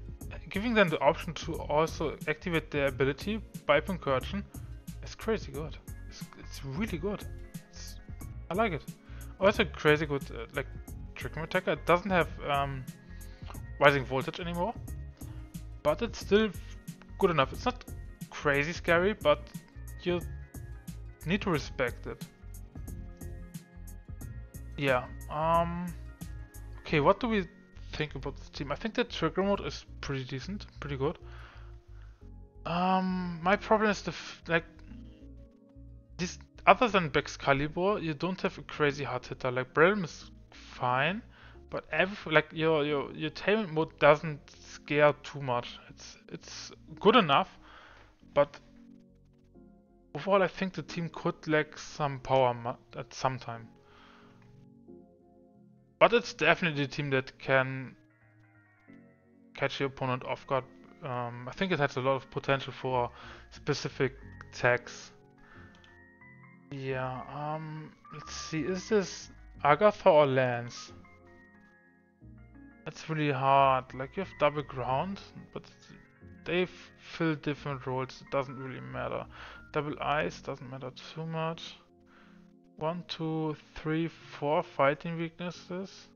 Speaker 1: giving them the option to also activate their ability by Pincursion is crazy good. It's really good. I like it. Also crazy good like Trick Room attacker. It doesn't have rising voltage anymore, but it's still good enough. It's not crazy scary, but you need to respect it. Yeah. Okay, what do we think about this team? I think the trigger mode is pretty decent, pretty good. My problem is like this. Other than Excalibur, you don't have a crazy hard hitter. Like Brelm is fine, But like your tailwind mode doesn't scare too much. It's good enough, but overall I think the team could lack some power at some time. But it's definitely a team that can catch your opponent off guard. I think it has a lot of potential for specific attacks. Yeah, let's see, is this Agatha or Lance? That's really hard. Like, you have double ground, but they fill different roles. It doesn't really matter. Double ice doesn't matter too much. 1, 2, 3, 4 fighting weaknesses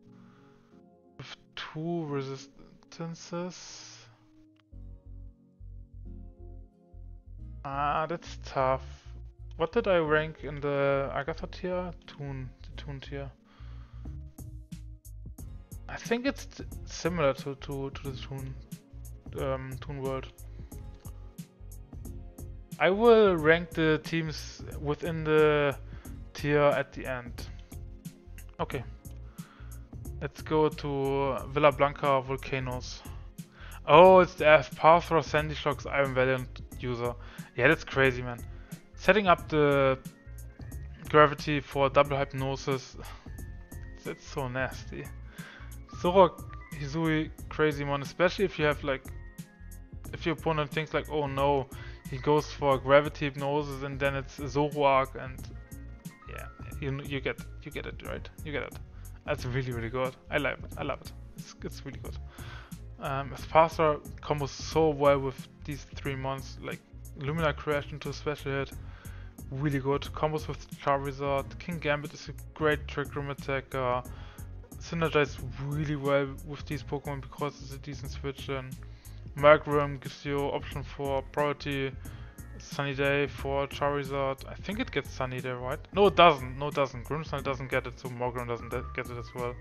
Speaker 1: with 2 resistances. Ah, that's tough. What did I rank in the Agatha tier? The Toon tier. I think it's similar to the Toon world. I will rank the teams within the tier at the end. Okay. Let's go to Villa Blanca Volcanoes. Oh, it's the Pathra Sandy Shock's Iron Valiant user. Yeah, that's crazy, man. Setting up the gravity for double hypnosis. That's so nasty. Zora Hizui, crazy one, especially if you have like, if your opponent thinks like, oh no, he goes for gravity hypnosis and then it's Zoroark, and yeah, you get it, right? You get it. That's really good. I love it. I love it. It's really good. Spastra combos so well with these 3 mons, like Lumina Crash into a special hit. Really good. Combos with Charizard. King Gambit is a great trick room attacker. Synergize really well with these Pokemon because it's a decent switch. And Magrum gives you option for priority Sunny Day for Charizard. I think it gets Sunny Day, right? No, it doesn't. No, it doesn't. Grimmsnarl doesn't get it, so Morgrem doesn't get it as well.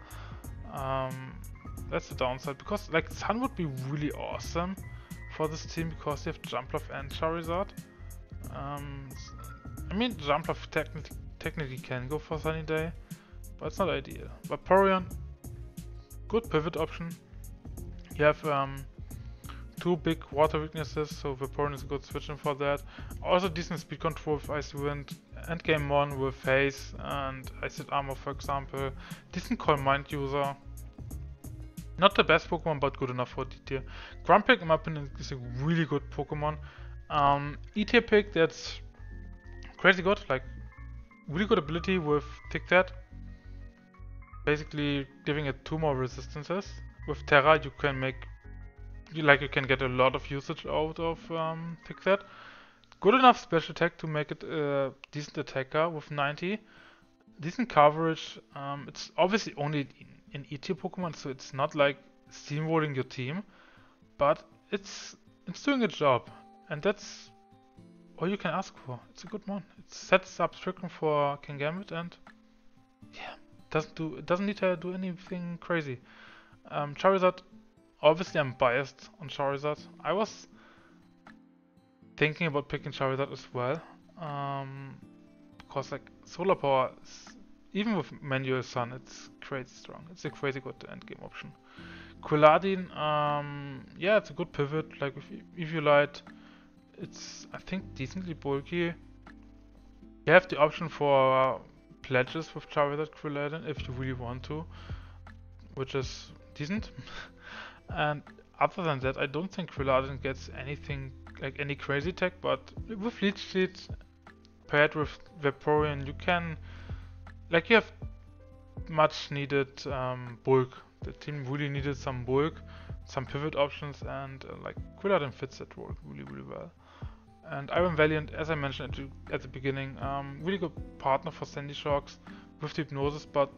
Speaker 1: That's the downside, because like Sun would be really awesome for this team because you have Jumpluff and Charizard. I mean, Jumpluff technically can go for Sunny Day, but it's not ideal. Vaporeon, good pivot option. You have 2 big water weaknesses, so Vaporeon is a good switch-in for that. Also decent speed control with Icy Wind, endgame 1 with Haze and Acid Armor, for example. Decent Calm Mind user. Not the best Pokemon, but good enough for D tier. Grumpig, in my opinion, is a really good Pokemon. E tier pick, that's crazy good, like really good ability with Thick That. Basically giving it 2 more resistances. With Terra, you can make, you can get a lot of usage out of Thick That. Good enough special attack to make it a decent attacker with 90. Decent coverage. It's obviously only in E-tier Pokemon, so it's not like steamrolling your team, but it's doing a job, and that's all you can ask for. It's a good one. It sets up Stricken for Kingambit, and yeah, it doesn't need to do anything crazy. Charizard, obviously I'm biased on Charizard. I was thinking about picking Charizard as well, because like Solar Power, even with Manual Sun, it's crazy strong. It's a crazy good endgame option. Quilladin, yeah, it's a good pivot. Like with Eviolite, it's I think decently bulky. You have the option for pledges with Charizard Quilladin if you really want to, which is decent. And other than that, I don't think Quilladin gets anything like any crazy tech, but with Leech Seed paired with Vaporeon, you can, like, you have much needed bulk. The team really needed some bulk, some pivot options, and like Quilladin fits that role really well. And Iron Valiant, as I mentioned at the beginning, really good partner for Sandy Shocks with the Hypnosis, but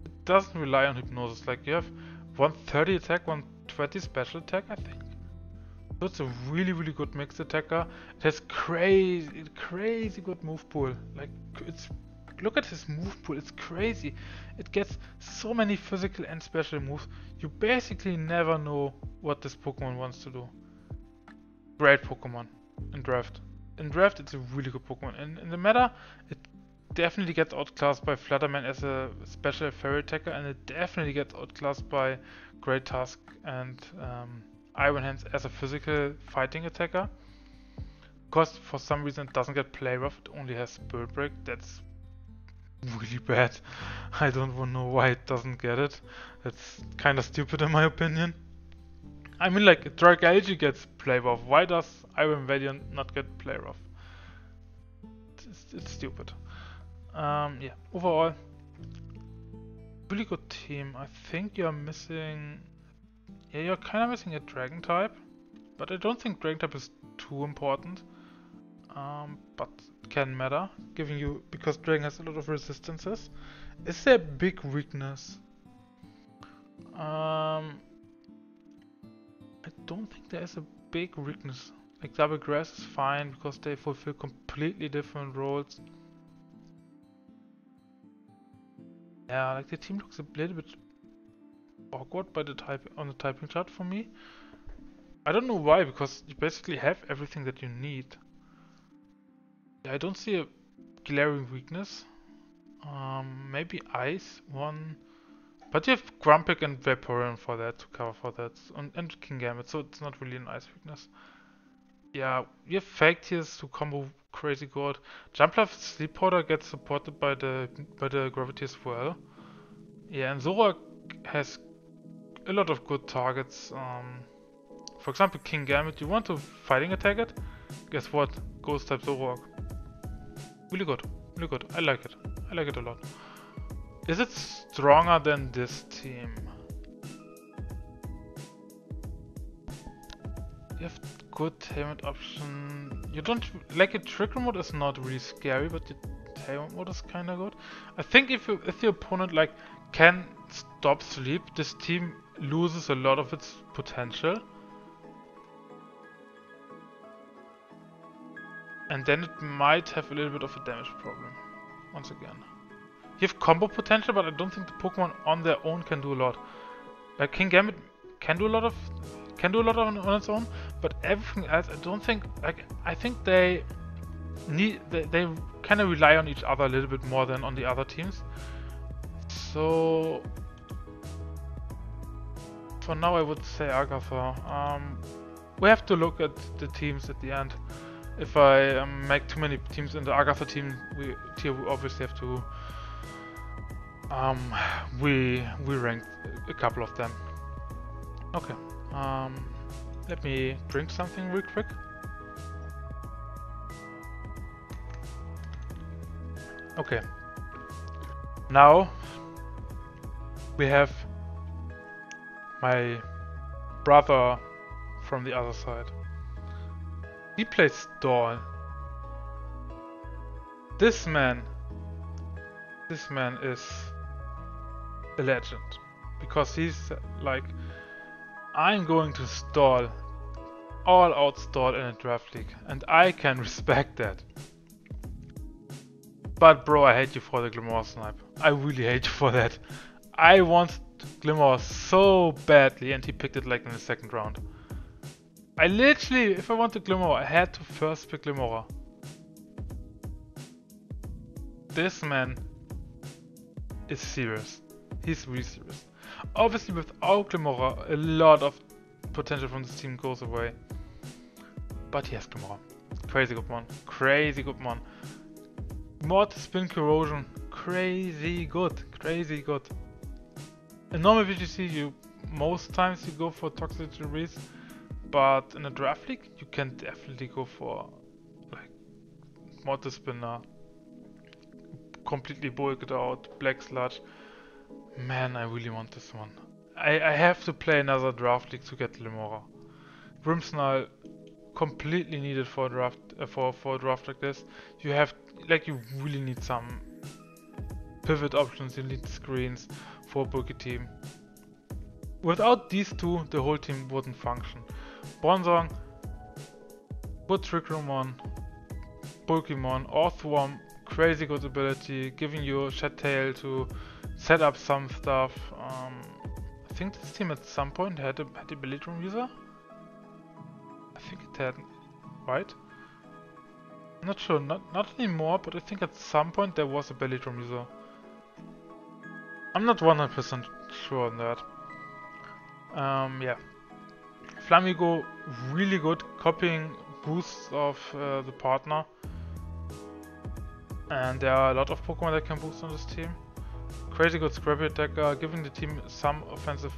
Speaker 1: it doesn't rely on Hypnosis. Like, you have 130 attack, 120 special attack, I think. So it's a really good mixed attacker. It has crazy good move pool. Like, look at his move pool, it's crazy. It gets so many physical and special moves. You basically never know what this Pokemon wants to do. Great Pokemon in draft. In draft, it's a really good Pokemon. And in the meta, it definitely gets outclassed by Flutterman as a special fairy attacker, and it definitely gets outclassed by Great Tusk and Iron Hands as a physical fighting attacker. Because for some reason it doesn't get play rough, it only has Spirit Break. That's really bad. I don't know why it doesn't get it. That's kind of stupid in my opinion. I mean, like, Dragalge gets play rough. Why does Iron Valiant not get play rough? It's stupid. Yeah, overall, really good team. I think you're missing... Yeah, you're kind of missing a Dragon type. But I don't think Dragon type is too important. But it can matter, giving you... Because Dragon has a lot of resistances. Is there a big weakness? I don't think there is a big weakness. Like, Double Grass is fine because they fulfill completely different roles. Yeah, like the team looks a little bit awkward by the on the typing chart for me. I don't know why, because you basically have everything that you need. Yeah, I don't see a glaring weakness. Maybe Ice one, but you have Grumpig and Vaporeon for that to cover for that, and King Gambit, so it's not really an Ice weakness. Yeah, you have Fake Tears to combo crazy good. Jumpluff Sleep Powder gets supported by the Gravity as well. Yeah, and Zorak has a lot of good targets. For example, King Gambit, you want to fighting attack it? Guess what? Ghost type Zorak. Really good, really good. I like it a lot. Is it stronger than this team? You have good tailwind option. You don't like a trigger mode is not really scary, but the tailwind mode is kind of good. I think if the opponent like can stop sleep, this team loses a lot of its potential. And then it might have a little bit of a damage problem. Once again. You have combo potential, but I don't think the Pokemon on their own can do a lot. Like King Gambit can do a lot on its own, but everything else I don't think, like, I think they kind of rely on each other a little bit more than on the other teams. So for now I would say Agatha. We have to look at the teams at the end. If I make too many teams in the Agatha team, we obviously have to we rank a couple of them. Okay. Let me drink something real quick. Okay. Now we have my brother from the other side. He plays Stall. This man is a legend. Because he's like, I'm going to stall, all out stall in a draft league. And I can respect that. But bro, I hate you for the Glimmer snipe. I really hate you for that. I want Glimmer so badly and he picked it like in the second round. I literally, if I wanted Glimmer, I had to first pick Glimmer. This man is serious. He's really serious. Obviously without Glimmer, a lot of potential from this team goes away. But he has Glimmer. Crazy good one. Crazy good one. Mortis Spin Corrosion. Crazy good. Crazy good. In normal VGC, most times you go for Toxic Release. But in a draft league, you can definitely go for like Mortis Spinner, completely bulked out, Black Sludge. Man, I really want this one. I have to play another draft league to get Limora. Grimmsnarl, completely needed for a draft for a draft like this. You have you really need some pivot options. You need screens for a bulky team. Without these two, the whole team wouldn't function. Bronzong, good Trick Room on, Pokemon, Orthworm, crazy good ability, giving you Shed Tail to set up some stuff. I think this team at some point had a Ability Room user? I think it had, right? I'm not sure, not anymore, but I think at some point there was a belly drum user. I'm not 100% sure on that. Yeah. Flamigo, really good copying boosts of the partner. And there are a lot of Pokemon that can boost on this team. Crazy good Scrappy attacker, giving the team some offensive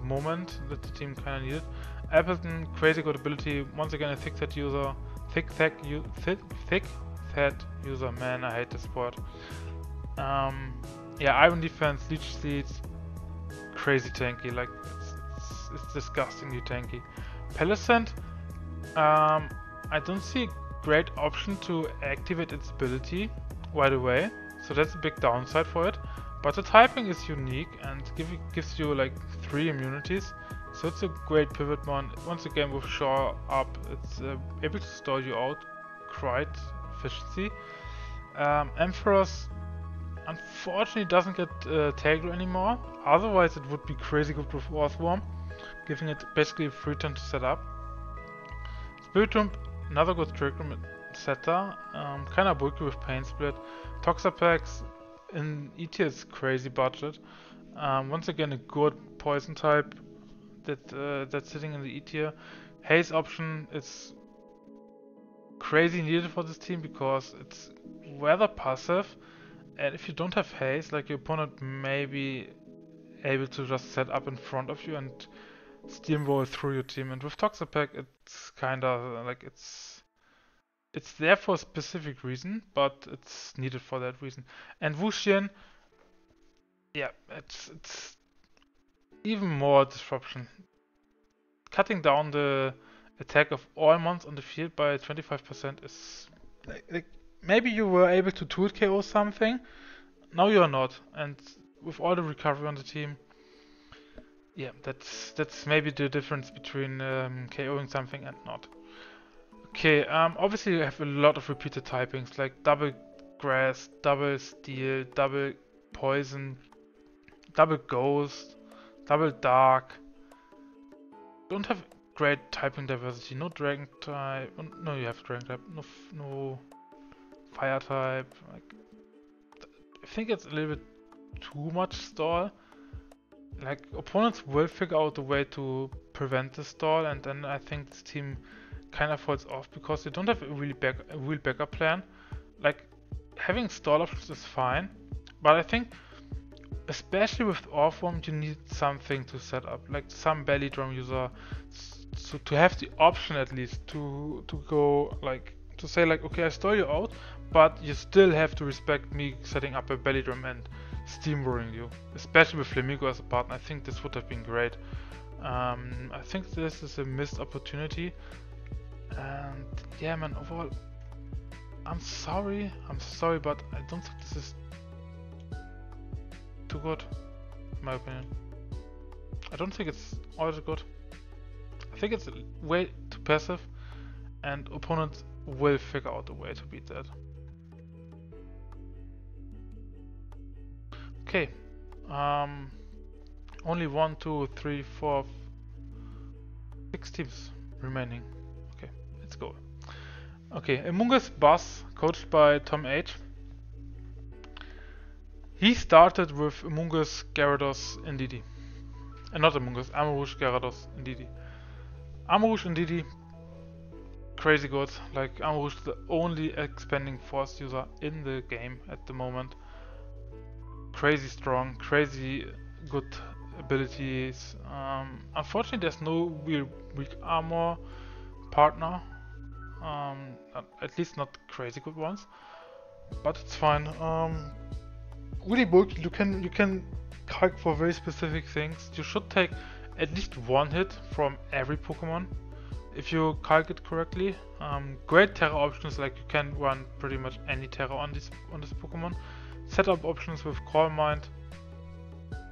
Speaker 1: moment that the team kinda needed. Appleton, crazy good ability, once again a thick set user. Thick set user, man, I hate this sport. Yeah, Iron Defense, Leech Seeds, crazy tanky, like it's disgustingly tanky. Pelicent, I don't see a great option to activate its ability right away, so that's a big downside for it. But the typing is unique and gives you like 3 immunities, so it's a great pivot one. Once again with Shore up, it's able to store you out quite efficiency. Ampharos unfortunately doesn't get Tailglow anymore, otherwise it would be crazy good with Earthworm, giving it basically a free turn to set up. Spiritomb, another good trick room setter, kinda bulky with Pain Split. Toxapex in E tier is crazy budget. Once again a good poison type that's sitting in the E tier. Haze option is crazy needed for this team because it's rather passive, and if you don't have haze, like your opponent may be able to just set up in front of you and steamroll through your team. And with Toxapex, it's kinda like it's there for a specific reason, but it's needed for that reason. And Wuxian, yeah, it's even more disruption. Cutting down the attack of all mons on the field by 25% is like maybe you were able to tool KO something, now you're not. And with all the recovery on the team, yeah, that's maybe the difference between KOing something and not. Okay, obviously you have a lot of repeated typings like double grass, double steel, double poison, double ghost, double dark. Don't have great typing diversity. No dragon type. No, you have dragon type. No fire type. Like, I think it's a little bit too much stall. Like, opponents will figure out a way to prevent the stall, and then I think this team kind of falls off because they don't have a real backup plan. Like, having stall options is fine, but I think especially with Orphan you need something to set up, like some belly drum user, so to have the option at least to go like to say like, okay, I stall you out, but you still have to respect me setting up a belly drum and steamrolling you. Especially with Flamigo as a partner, I think this would have been great. I think this is a missed opportunity, and yeah, man, overall, I'm sorry, but I don't think this is too good, in my opinion. I don't think it's all that good. I think it's way too passive, and opponents will figure out a way to beat that. Okay, only 1, 2, 3, 4, 6 teams remaining. Okay, let's go. Okay, Amoonguss Buzz, coached by Tom H. He started with Amoonguss, Gyarados, and Didi. Not Amoonguss, Amarouche, Gyarados, and Didi. Amarouche and Didi, crazy good. Like, Amarouche is the only expanding force user in the game at the moment. Crazy strong, crazy good abilities. Unfortunately, there's no real weak armor partner. At least not crazy good ones. But it's fine. Really bulky. You can calc for very specific things. You should take at least one hit from every Pokemon if you calc it correctly. Great Terra options, like you can run pretty much any Terra on this Pokemon. Setup options with Call Mind.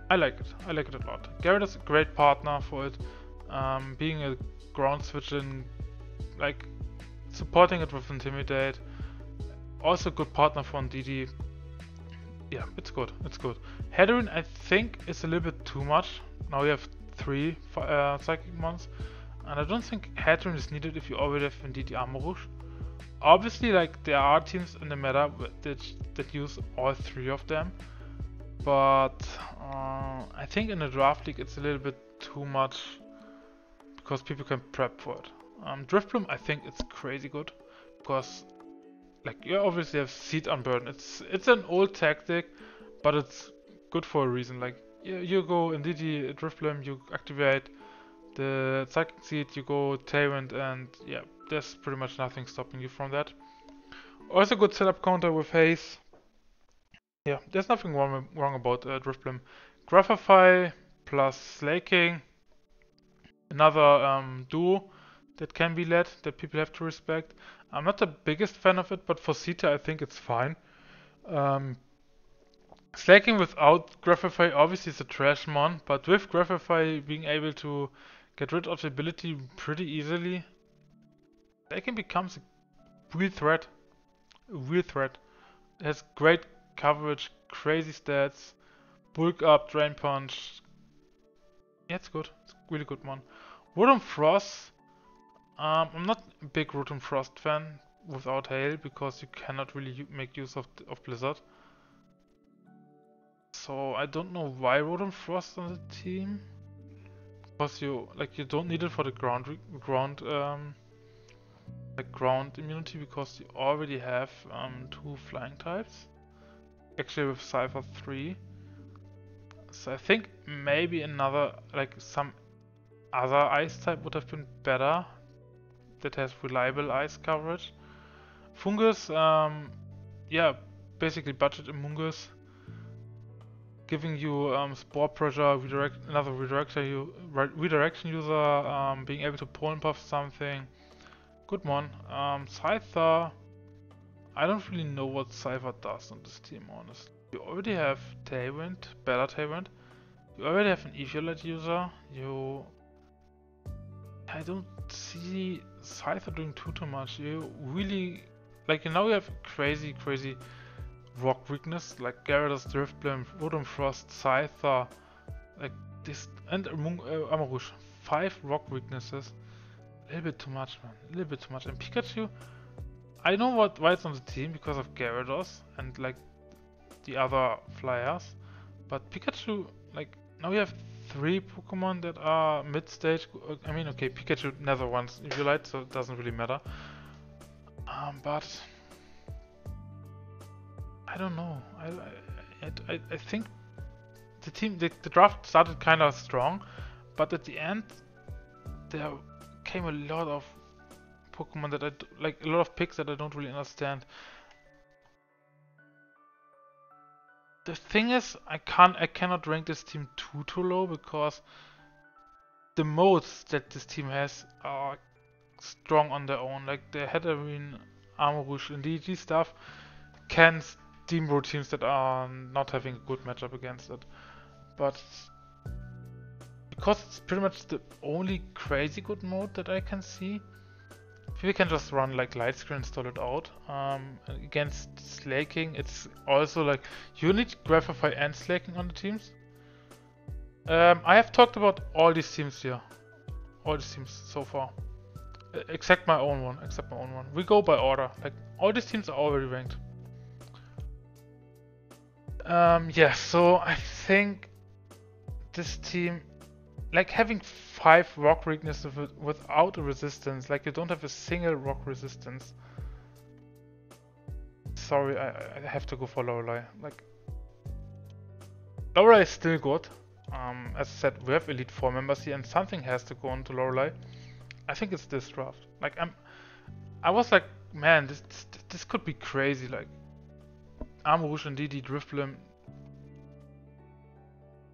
Speaker 1: I like it a lot. Gyarados is a great partner for it. Being a ground switch in, like supporting it with Intimidate. Also good partner for Didi. Yeah, it's good. Hedarin, I think, is a little bit too much. Now we have 3 Psychic Mons, and I don't think Hedarin is needed if you already have Indeed Amarouche. obviously, like, there are teams in the meta that use all three of them, but I think in the draft league it's a little bit too much because people can prep for it. Driftbloom, I think it's crazy good because, like, you obviously have Seed Unburden. It's an old tactic, but it's good for a reason. Like, you go in DD Driftbloom, you activate the Psychic Seed, you go Tailwind, and yeah, there's pretty much nothing stopping you from that. Also good setup counter with Haze. Yeah, there's nothing wrong about Driftbloom. Graphify plus Slaking, another duo that can be led, that people have to respect. I'm not the biggest fan of it, but for Sita I think it's fine. Slaking without Graphify obviously is a trash mon, but with Graphify being able to get rid of the ability pretty easily, Slaking becomes a real threat. A real threat. It has great coverage, crazy stats, bulk up, drain punch. Yeah, it's good. It's a really good mon. Rotom Frost. I'm not a big Rotom Frost fan without Hail because you cannot really make use of Blizzard. So I don't know why Rotom Frost on the team. Because you don't need it for the ground immunity because you already have 2 flying types. Actually with Cypher 3. So I think maybe another, like, some other ice type would have been better that has reliable ice coverage. Fungus, yeah, basically budget Amoonguss, giving you spore pressure, another redirection user, being able to pollen puff something. Good one. Scyther, I don't really know what Scyther does on this team, honestly. You already have Tailwind, better Tailwind. You already have an Eviolite user. I don't see Scyther doing too much. You really, like, now you have crazy rock weakness, like Gyarados, Driftbloom, Rotom Frost, Scyther, like this, and Amarouche. 5 rock weaknesses. A little bit too much, man. A little bit too much. And Pikachu, I know why it's on the team because of Gyarados and like the other flyers, but Pikachu, like, now we have 3 Pokemon that are mid-stage. I mean, okay, Pikachu never wants Eviolite, so it doesn't really matter. But I don't know. I think the draft started kind of strong, but at the end there came a lot of Pokemon that a lot of picks that I don't really understand. The thing is, I cannot rank this team too low because the modes that this team has are strong on their own. Like the Hatterene, Armarouge, and DG stuff can steamroll teams that are not having a good matchup against it. But because it's pretty much the only crazy good mode that I can see, people can just run like Light Screen and stall it out. Against Slaking, it's also like you need Graphify and Slaking on the teams. I have talked about all these teams here. All these teams so far. Except my own one. We go by order. Like, all these teams are already ranked. Yeah, so I think this team, like, having 5 rock weaknesses without a resistance, like, you don't have a single rock resistance. Sorry, I have to go for Lorelei. Like, Lorelei is still good. As I said, we have Elite 4 members here and something has to go into Lorelei. I think it's this draft. Like, I was like, man, this could be crazy. Like, Armarouge and DD Driftbloom.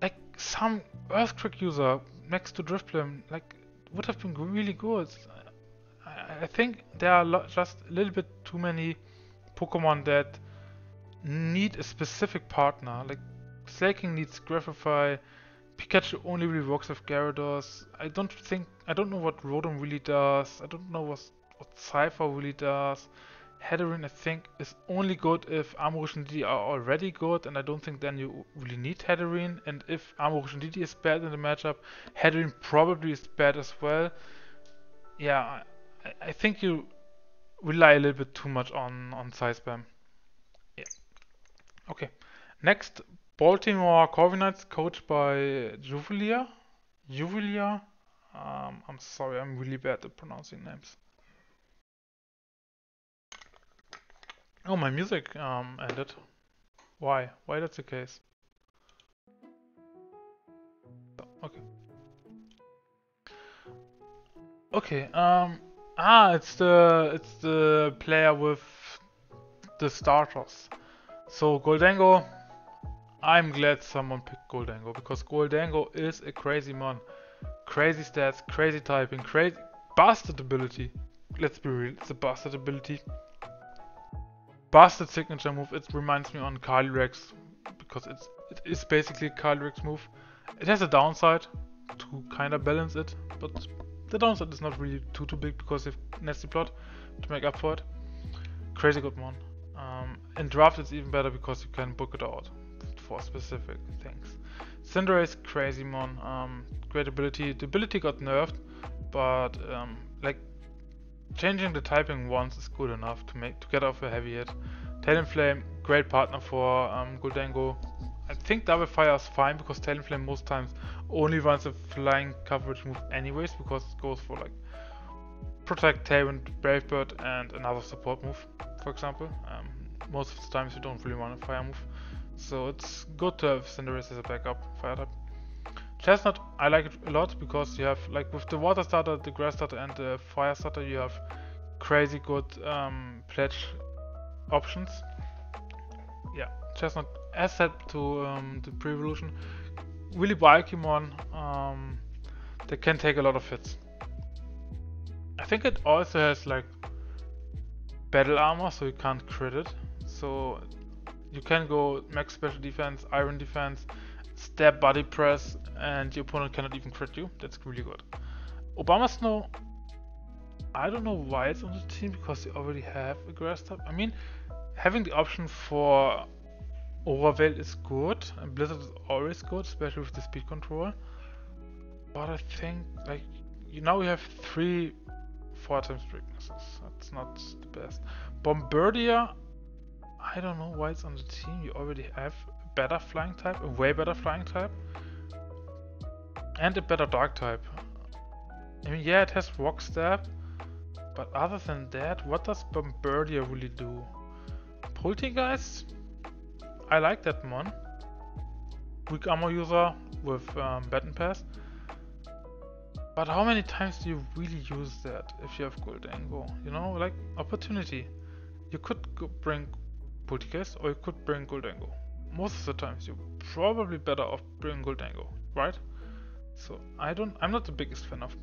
Speaker 1: Like, some Earthquake user next to Driftbloom, like, would have been really good. I think there are just a little bit too many Pokemon that need a specific partner. Like, Slaking needs Graphify. Pikachu only really works with Gyarados. I don't know what Rotom really does. I don't know what Cypher really does. Hatterene, I think, is only good if Armarouge and DD are already good, and I don't think then you really need Hatterene. And if Armarouge and DD is bad in the matchup, Hatterene probably is bad as well. Yeah, I think you rely a little bit too much on side spam. Yeah. Okay. Next, Baltimore Corvi Knights, coached by Juvelia. Juvelia. I'm sorry, I'm really bad at pronouncing names. Oh, my music ended. Why? Why that's the case? Okay. Okay. It's the player with the starters. So Goldango. I'm glad someone picked Goldango because Goldango is a crazy mon. Crazy stats, crazy typing, crazy bastard ability. Let's be real, it's a bastard ability. Bastard signature move. It reminds me on Calyrex because it is basically a Calyrex move. It has a downside to kind of balance it, but the downside is not really too big because you have Nasty Plot to make up for it. Crazy good one. In draft it's even better because you can book it out for specific things. Cinderace, crazy mon. Great ability. The ability got nerfed, but like changing the typing once is good enough to get off a heavy hit. Talonflame, great partner for Goldango. I think Double Fire is fine because Talonflame most times only runs a flying coverage move anyways because it goes for like Protect, Tailwind, Brave Bird and another support move, for example. Most of the times you don't really want a fire move. So it's good to have Cinderace as a backup fire type. Chestnut, I like it a lot because you have, like with the water starter, the grass starter and the fire starter, you have crazy good pledge options. Yeah, Chestnut, as said to the pre-evolution, really bulky mon, they can take a lot of hits. I think it also has like battle armor, so you can't crit it. So you can go max special defense, iron defense, stab body press, and your opponent cannot even crit you. That's really good. Obama Snow, I don't know why it's on the team because they already have a grass type. I mean, having the option for Overveil is good, and Blizzard is always good, especially with the speed control. But I think, like, now we have 3 4-times weaknesses. That's not the best. Bombardier, I don't know why it's on the team. You already have a better flying type, a way better flying type, and a better dark type. I mean, yeah, it has Rock Stab, but other than that, what does Bombardier really do? Poltergeist? I like that mon. Weak armor user with Baton Pass. But how many times do you really use that if you have Goldango? You know, like opportunity. You could bring Poltergeist or you could bring Goldango. Most of the times you're probably better off bringing Goldango, right? So I'm not the biggest fan of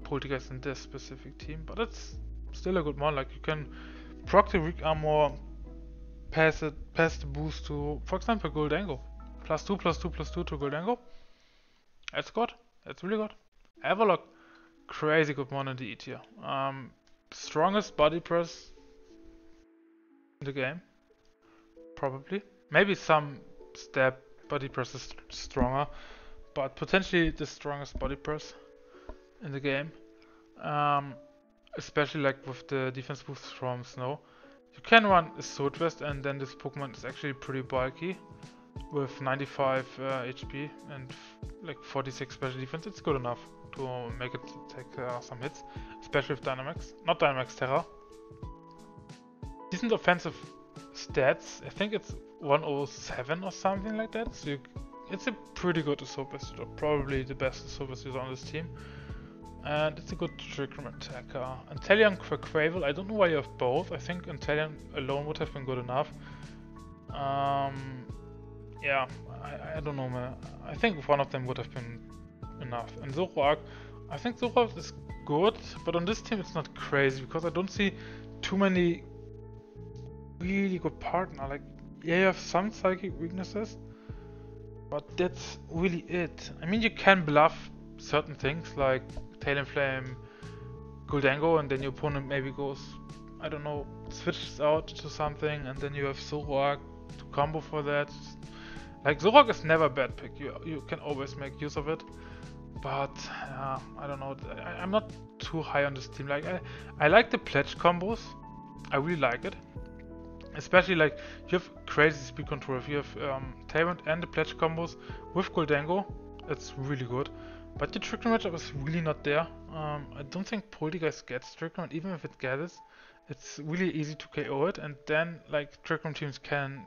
Speaker 1: Poltergeist in this specific team, but it's still a good mon. Like you can proc the weak armor, pass the boost to, for example, Goldango. +2/+2/+2 to Goldango. That's good. That's really good. Everlock, crazy good mon in the E tier. Strongest body press in the game, probably. Maybe some stab body press is stronger, but potentially the strongest body press in the game. Especially like with the defense boost from Snow. You can run a Sword Vest and then this Pokemon is actually pretty bulky. With 95 HP and like 46 special defense, it's good enough to make it take some hits, especially with Dynamax. Not Dynamax, Terra. Decent offensive stats, I think it's 107 or something like that, so it's a pretty good Assault Vest user, probably the best Assault Vest user on this team. And it's a good Trick Room attacker. Inteleon Quaquaval, I don't know why you have both, I think Inteleon alone would have been good enough. Yeah, I don't know, man. I think one of them would have been enough. And Zoroark, I think Zoroark is good, but on this team it's not crazy because I don't see too many really good partner. Like, yeah, you have some psychic weaknesses, but that's really it. I mean, you can bluff certain things like Talonflame, Goldango, and then your opponent maybe goes, I don't know, switches out to something, and then you have Zoroark to combo for that. Like, Zoroark is never a bad pick, you can always make use of it. But, I don't know, I'm not too high on this team. Like, I like the pledge combos, I really like it. Especially like you have crazy speed control. If you have Tyrant and the pledge combos with Goldango, it's really good. But the Trick Room matchup is really not there. I don't think Poltergeist gets Trick Room, even if it gets it, it's really easy to KO it, and then like Trick Room teams can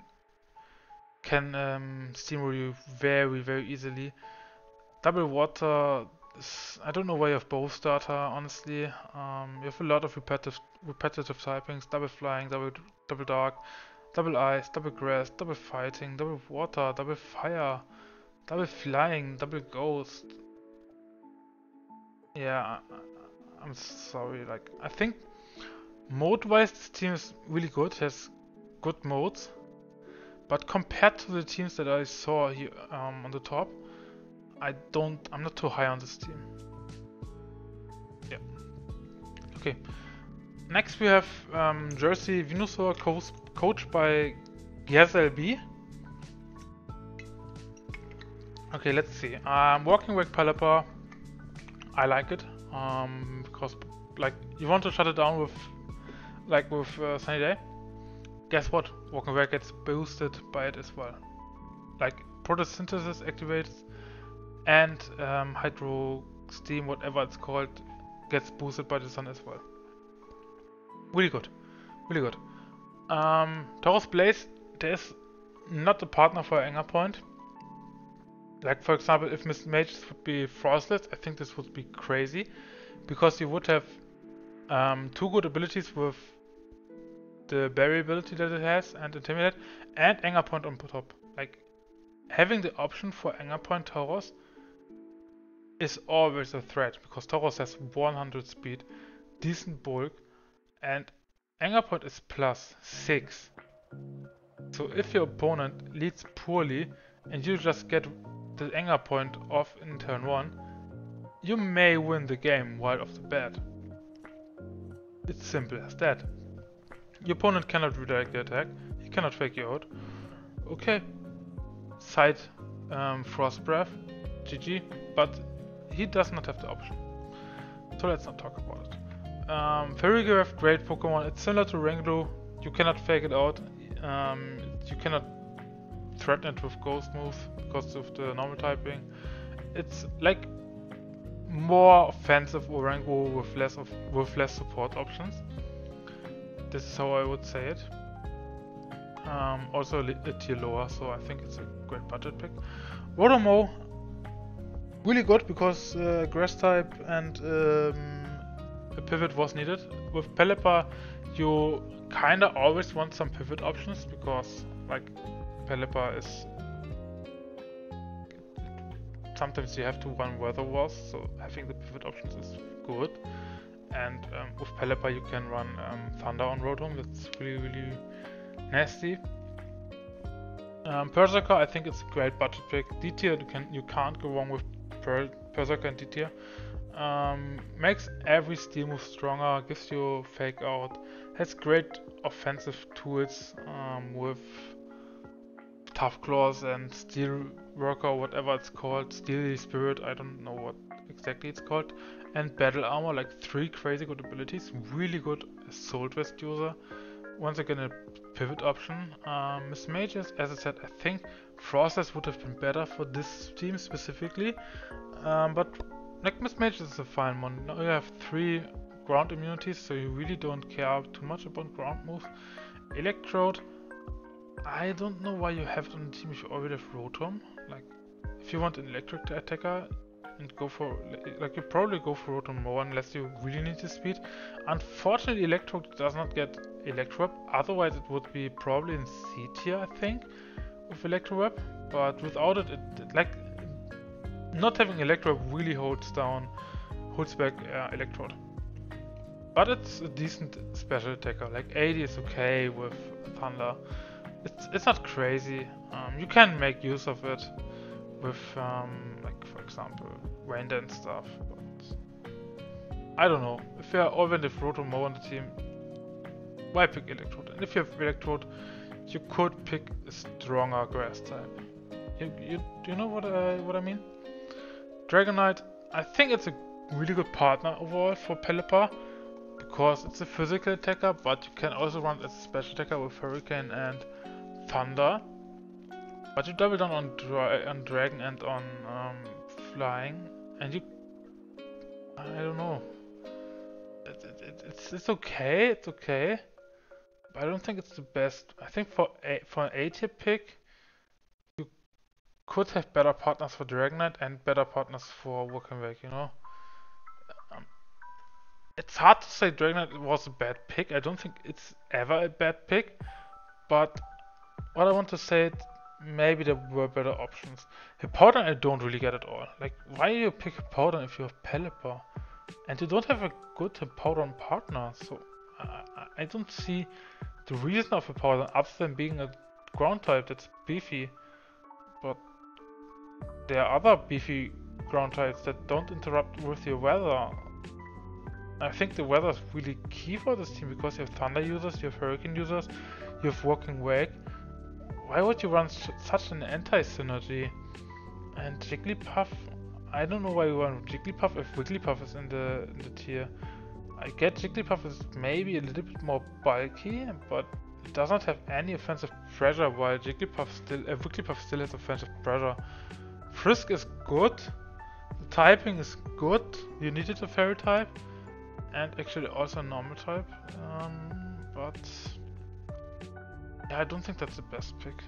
Speaker 1: steamroll you very easily. Double water, I don't know why you have both starter, honestly. You have a lot of repetitive typings, double flying, double dark, double ice, double grass, double fighting, double water, double fire, double flying, double ghost. Yeah, I'm sorry, like, I think mode-wise this team is really good, has good modes, but compared to the teams that I saw here on the top, I'm not too high on this team. Yeah. Okay. Next we have Jersey Venusaur coached by GazLB. Okay, let's see. Walking Wake Pelipper, I like it. Because like you want to shut it down with Sunny Day. Guess what? Walking Wake gets boosted by it as well. Like photosynthesis activates and hydro steam, whatever it's called, gets boosted by the sun as well. Really good, really good. Taurus Blaze, there's not a partner for Anger Point. Like for example, if Miss Mages would be Frostless, I think this would be crazy, because you would have two good abilities with the berry ability that it has and Intimidate, and Anger Point on top. Like having the option for Anger Point Taurus is always a threat, because Taurus has 100 speed, decent bulk, and Anger Point is +6. So if your opponent leads poorly and you just get the Anger Point off in turn 1, you may win the game right off the bat. It's simple as that. Your opponent cannot redirect the attack, he cannot fake you out. Okay, side Frost Breath, GG, but he does not have the option. So let's not talk about it. Farigiraf, great Pokemon. It's similar to Rangdu. You cannot fake it out. You cannot threaten it with Ghost moves because of the normal typing. It's like more offensive Orango with less support options. This is how I would say it. Also a tier lower, so I think it's a great budget pick. Rotomo, really good because grass type and a pivot was needed. With Pelipper, you kinda always want some pivot options because like Pelipper is sometimes you have to run weather walls, so having the pivot options is good. And with Pelipper you can run Thunder on Rotom, that's really nasty. Berserker, I think it's a great budget pick. D tier, you can't go wrong with Berserker and D tier. Makes every steel move stronger, gives you fake out, has great offensive tools with Tough Claws and Steel Worker, whatever it's called, Steely Spirit, I don't know what exactly it's called, and Battle Armor, like 3 crazy good abilities, really good Assault Vest user. Once again a pivot option. Miss Mages, as I said, I think Frostless would have been better for this team specifically, but like Miss Mages is a fine one. Now you have 3 ground immunities, so you really don't care too much about ground moves. Electrode, I don't know why you have it on the team if you already have Rotom. Like, if you want an electric attacker and go for, like, you probably go for Rotom more unless you really need the speed. Unfortunately, Electrode does not get Electro Web, otherwise it would be probably in C tier, I think, with Electro Web. But without it, like, not having Electro Web really holds back Electrode. But it's a decent special attacker, like 80 is okay with Thunder. It's not crazy. You can make use of it with, like for example, Rain Dance stuff. But I don't know. If you already have Rotom on the team, why pick Electrode? And if you have Electrode, you could pick a stronger Grass type. You know what I mean? Dragonite, I think it's a really good partner overall for Pelipper, because it's a physical attacker, but you can also run as a special attacker with Hurricane and Thunder. But you double down on Dragon and on Flying, and you... I don't know. It's okay, it's okay. But I don't think it's the best. I think for an A-tier pick, you could have better partners for Dragon Knight and better partners for Walking Wake, you know? It's hard to say Dragon Knight was a bad pick. I don't think it's ever a bad pick. But what I want to say, maybe there were better options. Hippowdon I don't really get at all. Like, why do you pick Hippowdon if you have Pelipper? And you don't have a good Hippowdon partner, so I don't see the reason of Hippowdon other than being a ground type that's beefy. But there are other beefy ground types that don't interrupt with your weather. I think the weather is really key for this team because you have Thunder users, you have Hurricane users, you have Walking Wake. Why would you run such an anti-synergy? And Jigglypuff, I don't know why you run Jigglypuff if Wigglypuff is in the tier. I get Jigglypuff is maybe a little bit more bulky, but it does not have any offensive pressure, while Wigglypuff still has offensive pressure. Frisk is good, the typing is good, you needed a fairy type, and actually also a normal type, but yeah, I don't think that's the best pick.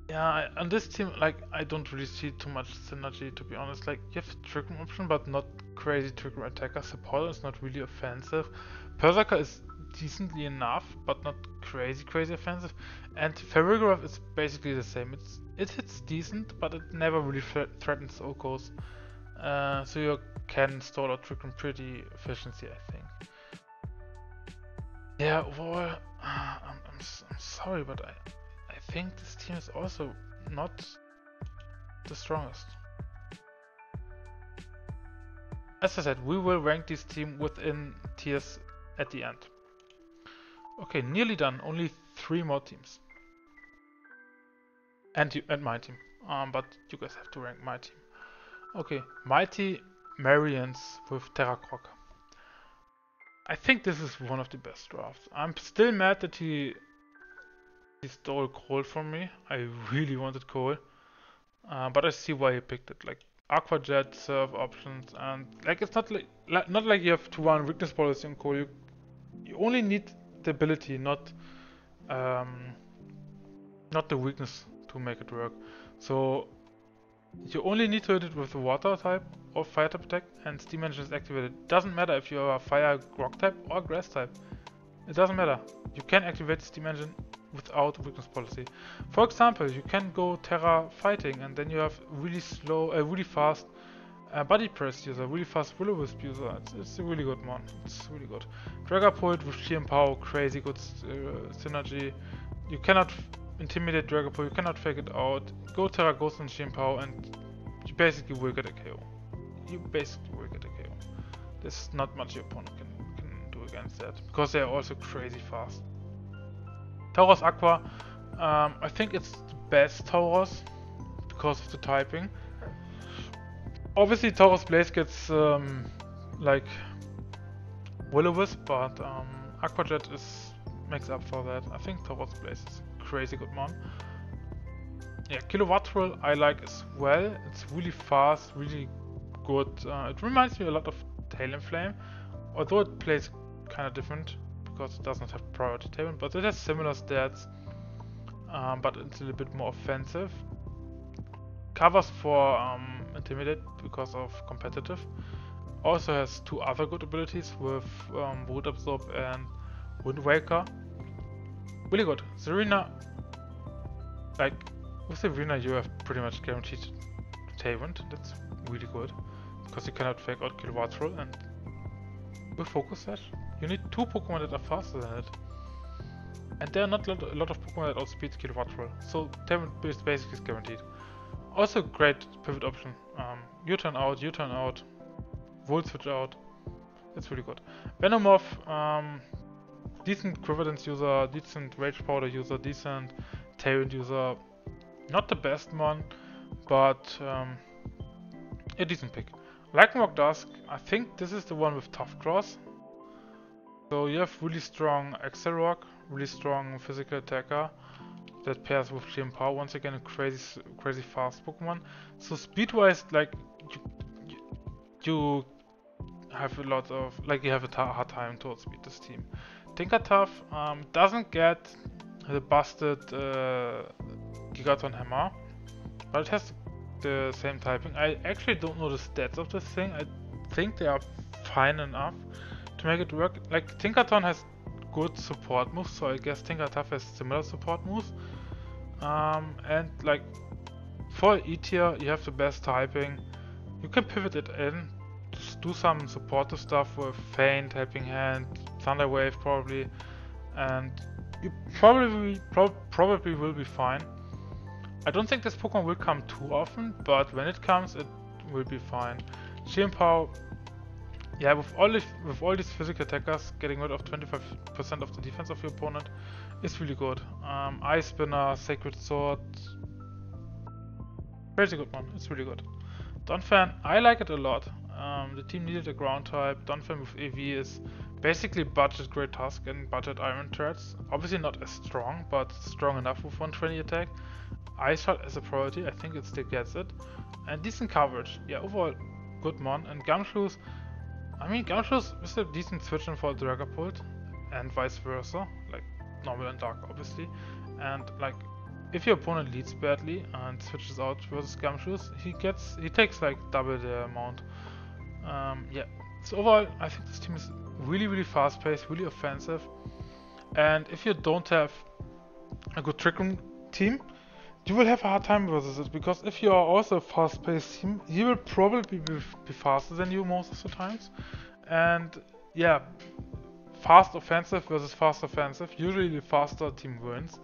Speaker 1: Yeah, on this team, like, I don't really see too much synergy, to be honest. Like, you have Trick Room option, but not crazy Trick Room attacker. Support is not really offensive. Berserker is decently enough, but not crazy offensive. And Ferrigraph is basically the same. It hits decent, but it never really threatens Okos. So you can stall or Trick Room pretty efficiently, I think. Yeah, well, I'm sorry, but I think this team is also not the strongest. As I said, we will rank this team within tiers at the end. Okay, nearly done. Only 3 more teams. And my team. But you guys have to rank my team. Okay, Mighty Marians with Terra Croc. I think this is one of the best drafts. I'm still mad that he stole Cole from me. I really wanted Cole. But I see why he picked it. Like Aqua Jet, Surf options, and like it's not like you have to run weakness policy on Cole. You only need the ability, not the weakness to make it work. So you only need to hit it with the water type or fire type attack, and Steam Engine is activated. It doesn't matter if you are a fire rock type or grass type. It doesn't matter. You can activate Steam Engine without weakness policy. For example, you can go Terra Fighting, and then you have really fast Body Press user, really fast Will-O-Wisp user. It's a really good one. It's really good. Dragapult with Sheer Power, crazy good synergy. You cannot intimidate Dragapult, you cannot fake it out. Go Terra Ghost and Sheer Power, and you basically will get a KO. There's not much your opponent can do against that, because they are also crazy fast. Tauros Aqua, I think it's the best Tauros because of the typing. Obviously Tauros Blaze gets like Will-O-Wisp, but Aqua Jet makes up for that. I think Tauros Blaze is a crazy good one. Yeah, Kilowattrel I like as well. It's really fast, really good. It reminds me a lot of Talonflame, although it plays kind of different because it does not have priority Talon, but it has similar stats, but it's a little bit more offensive. Covers for Intimidate because of competitive. Also has 2 other good abilities with Wood Absorb and Wind Waker. Really good. Serena, like with Serena you have pretty much guaranteed Tailwind. That's really good because you cannot fake out Kilowattrel, and with Focus Sash you need 2 Pokemon that are faster than it. And there are not a lot of Pokemon that outspeed Kilowattrel, so Tailwind basically is guaranteed. Also great pivot option. U-turn out, Volt switch out. It's really good. Venomoth, decent Quiver user, decent Rage Powder user, decent Tailwind user. Not the best one, but a decent pick. Lycanroc Dusk, I think this is the one with tough cross. So you have really strong Axelrock, really strong physical attacker that pairs with Power. Once again, a crazy fast Pokemon. So speed-wise, like you have a lot of you have a hard time to outspeed this team. Tinkertough doesn't get the busted Gigaton Hammer, but it has the same typing. I actually don't know the stats of this thing. I think they are fine enough to make it work. Like Tinkerton has good support moves, so I guess Tinkertough has similar support moves. And like for E tier, you have the best typing. You can pivot it in, just do some supportive stuff with Feint, Helping Hand, Thunder Wave probably, and you probably will be fine. I don't think this Pokemon will come too often, but when it comes, it will be fine. Power, yeah, with all these physical attackers, getting rid of 25% of the defense of your opponent is really good. Ice Spinner, Sacred Sword, crazy good one. It's really good. Donphan, I like it a lot. The team needed a ground type. Donphan with AV is basically budget Great Tusk and budget Iron Threads. Obviously not as strong, but strong enough with 120 attack. Ice Shot as a priority, I think it still gets it. And decent coverage. Yeah, overall good mon. And Gumshoes, I mean Gumshoes is a decent switch in for Dragapult and vice versa. Like normal and dark obviously. And like if your opponent leads badly and switches out versus Gumshoes, he takes like double the amount. Yeah. So overall I think this team is really fast paced, really offensive. And if you don't have a good Trick Room team, you will have a hard time versus it, because if you are also a fast-paced team, he will probably be faster than you most of the times. And yeah, fast offensive versus fast offensive, usually the faster team wins.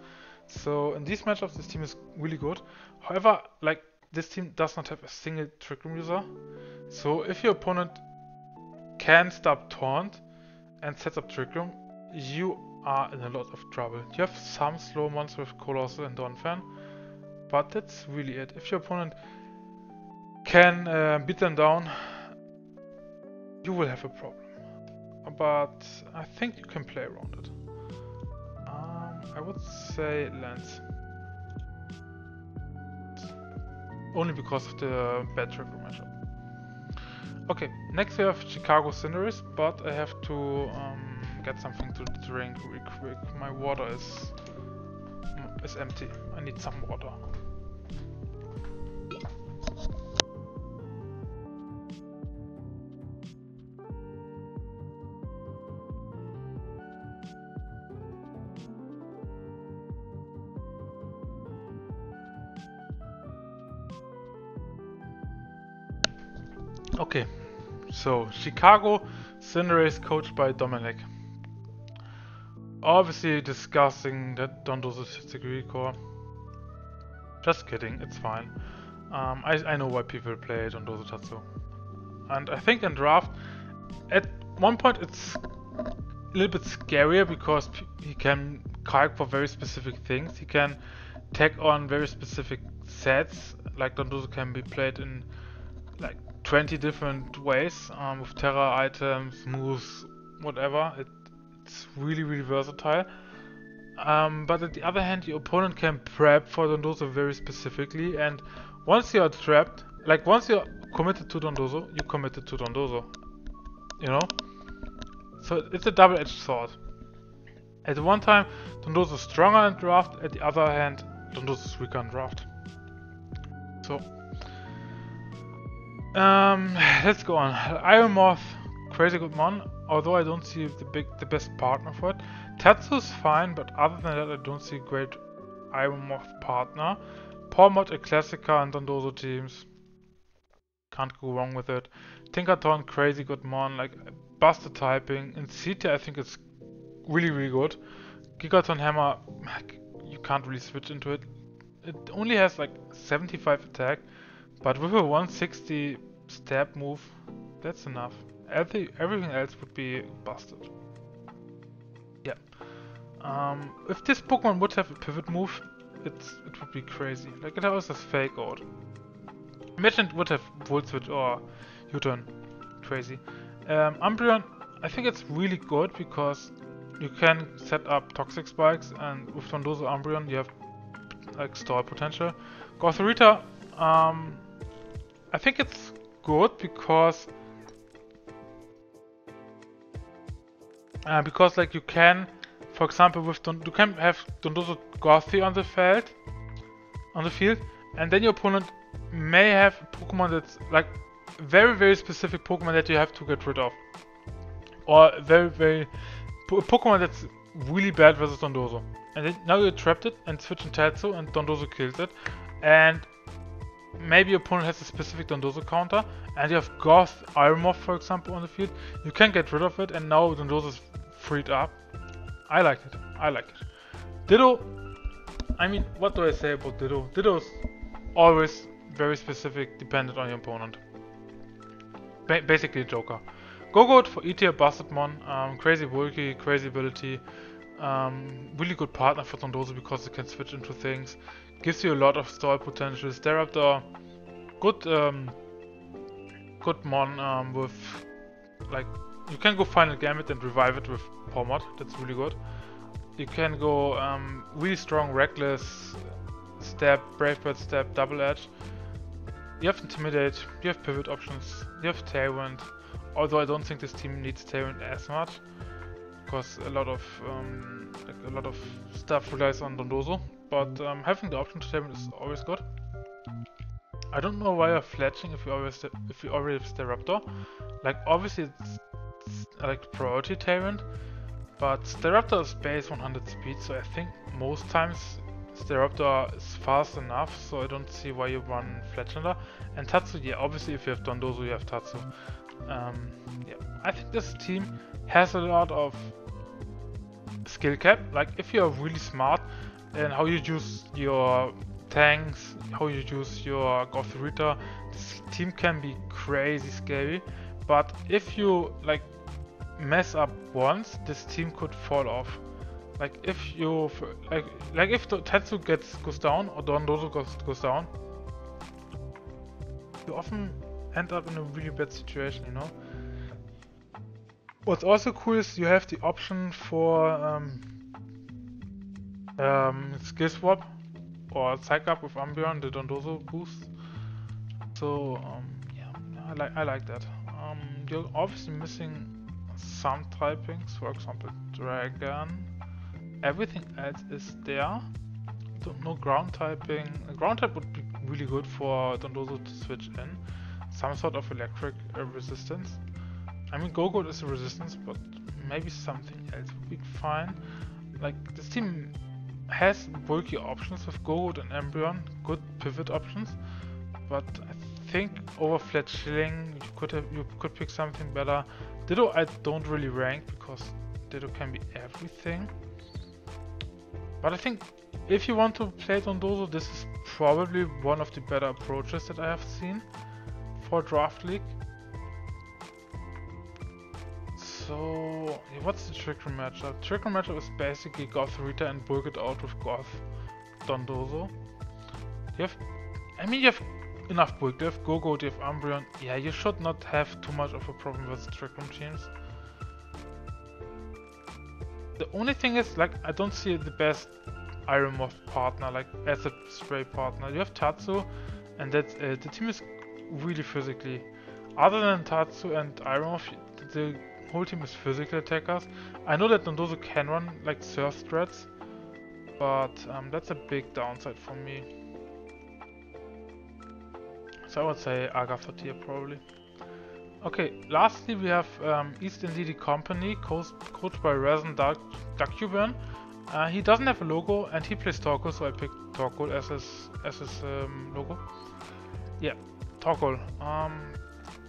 Speaker 1: So in these matchups, this team is really good. However, like this team does not have a single Trick Room user. So if your opponent can stop Taunt and sets up Trick Room, you are in a lot of trouble. You have some slow ones with Colossal and Donphan, but that's really it. If your opponent can beat them down, you will have a problem. But I think you can play around it. I would say Lance. Only because of the bad Trick Room matchup. Okay, next we have Chicago Cinderace, but I have to get something to drink real quick. My water is empty. I need some water. Okay, so Chicago Cinderace coached by Dominic. Obviously discussing that Dondozo's Degree Core. Just kidding, it's fine. I know why people play Dondozo Tatsu. And I think in draft, at one point it's a little bit scarier because he can calc for very specific things. He can tag on very specific sets, like Dondozo can be played in like 20 different ways, with Terra items, moves, whatever. It's really versatile. But on the other hand, your opponent can prep for Dondozo very specifically, and once you are trapped, like once you're committed to Dondozo, you're committed to Dondozo. You know? So it's a double-edged sword. At one time, Dondozo is stronger in draft, at the other hand, Dondozo is weaker in draft. So let's go on. Iron Moth, crazy good mon, although I don't see the best partner for it. Tatsu's fine, but other than that I don't see a great Iron Moth partner. Mod a Classica and Dondozo teams. Can't go wrong with it. Tinkerton, crazy good mon, like busted typing. In CT I think it's really good. Gigaton Hammer, you can't really switch into it. It only has like 75 attack, but with a 160 stab move, that's enough. Everything else would be busted. Yeah. If this Pokemon would have a pivot move, it would be crazy. Like it also has Fake Out. Imagine it would have Volt Switch or U-turn, crazy. Umbreon, I think it's really good because you can set up toxic spikes, and with Dondozo Umbreon you have like stall potential. Gothorita, I think it's good because like you can, for example, with you can have Dondozo Gothi on the field, and then your opponent may have a Pokemon that's like very very specific Pokemon that you have to get rid of, or very Pokemon that's really bad versus Dondozo, and then now you trapped it and switch in Tatsu and Dondozo kills it, and maybe your opponent has a specific Dondozo counter, and you have Goth Ironmoth, for example, on the field. You can get rid of it, and now Dondozo is freed up. I like it. I like it. Ditto. I mean, what do I say about Ditto? Ditto's always very specific, dependent on your opponent. Basically a Joker. Go-Goat for E-tier Busted Mon. Crazy bulky, crazy ability. Really good partner for Dondozo because it can switch into things. Gives you a lot of stall potential. Staraptor, good good mon with like you can go Final Gambit and revive it with Pomod. That's really good. You can go really strong Reckless, Step, Brave Bird Step, Double Edge. You have Intimidate, you have pivot options, you have Tailwind. Although I don't think this team needs Tailwind as much, because a lot of stuff relies on Dondozo. But having the option to Tailwind is always good. I don't know why you're fletching if you already have Staraptor. Like obviously it's like priority Tailwind, but Staraptor is base 100 speed, so I think most times Staraptor is fast enough, so I don't see why you run Fletchender. And Tatsu, yeah, obviously if you have Dondozo, you have Tatsu. Yeah, I think this team has a lot of skill cap. Like if you're really smart in how you use your tanks, how you use your Gothorita, this team can be crazy scary. But if you like mess up once, this team could fall off. Like if you like if Tatsu goes down or Dondozo goes down, you often end up in a really bad situation, you know. What's also cool is you have the option for skill swap or psych up with Umbreon, the Dondozo boost. So yeah, I like that. You're obviously missing some typings, for example Dragon. Everything else is there. No ground typing. A ground type would be really good for Dondozo to switch in. Some sort of electric resistance. I mean, Go-Goat is a resistance, but maybe something else would be fine. Like, this team has bulky options with Go-Goat and Umbreon, good pivot options, but I think over fletching you could pick something better. Ditto I don't really rank because Ditto can be everything. But I think if you want to play Dondozo, this is probably one of the better approaches that I have seen for Draft League. So, yeah, what's the Trick Room matchup? Trick Room matchup is basically Gothorita and bulk it out with Goth Dondozo. You have enough bulk. You have Go-Goat, you have Umbreon. Yeah, you should not have too much of a problem with Trick Room teams. The only thing is, like, I don't see the best Ironmoth partner, like, as a spray partner. You have Tatsu, and that's it. The team is really physically. Other than Tatsu and Ironmoth, the whole team is physical attackers. I know that Dondozo can run, like, surf threats, but that's a big downside for me. So I would say Agatha tier probably. Okay, lastly we have East Indy Company, coached by Resin Duckcuburn. He doesn't have a logo and he plays Torkoal, so I picked Torkoal as his logo. Yeah, Torkoal.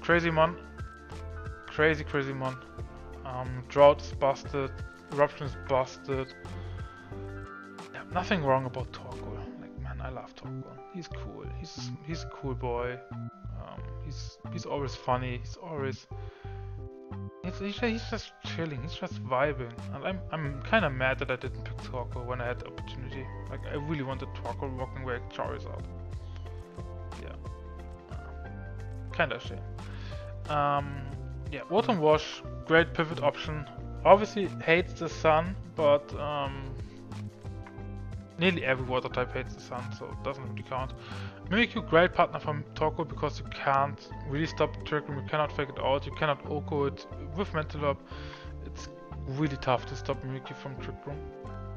Speaker 1: Crazy mon. Crazy mon. Drought is busted, Eruption is busted. Yeah, nothing wrong about Torkoal. Like, man, I love Torkoal. He's cool. He's a cool boy. He's always funny. He's just chilling. He's just vibing. And I'm kind of mad that I didn't pick Torkoal when I had the opportunity. Like, I really wanted Torkoal walking back Charizard. Yeah. Kinda shame. Yeah, Autumn Wash, great pivot option. Obviously hates the sun, but nearly every water type hates the sun, so it doesn't really count. Mimikyu, great partner from Torkoal because you can't really stop Trick Room, you cannot fake it out, you cannot Oko it with Mental Orb. It's really tough to stop Mimikyu from Trick Room.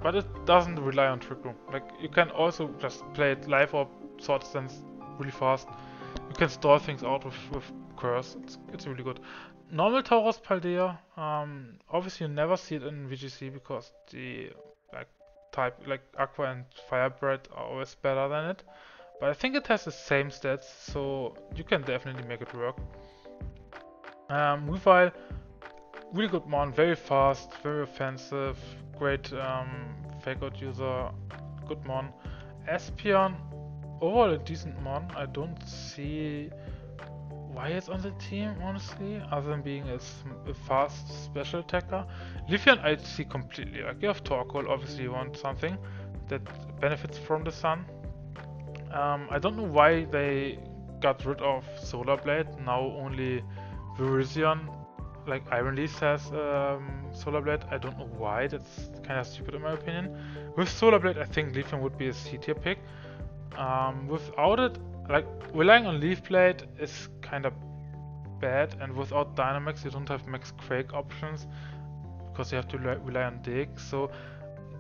Speaker 1: But it doesn't rely on Trick Room. Like, you can also just play it live or Sword Stance really fast. You can store things out with Curse. It's really good. Normal Tauros Paldea, obviously you never see it in VGC because the like type like Aqua and Fire Breath are always better than it. But I think it has the same stats, so you can definitely make it work. Weavile, really good mon, very fast, very offensive, great fake out user, good mon. Espion, overall a decent mon. I don't see why it's on the team, honestly, other than being a fast special attacker. Lifian I see completely. Like, you have Torkoal, obviously you want something that benefits from the sun. I don't know why they got rid of Solar Blade. Now only Virizion, like Iron Leaf has Solar Blade. I don't know why. That's kind of stupid in my opinion. With Solar Blade, I think Leafeon would be a C tier pick. Without it, like relying on Leaf Blade is kind of bad, and without Dynamax, you don't have max Quake options because you have to rely on Dig. So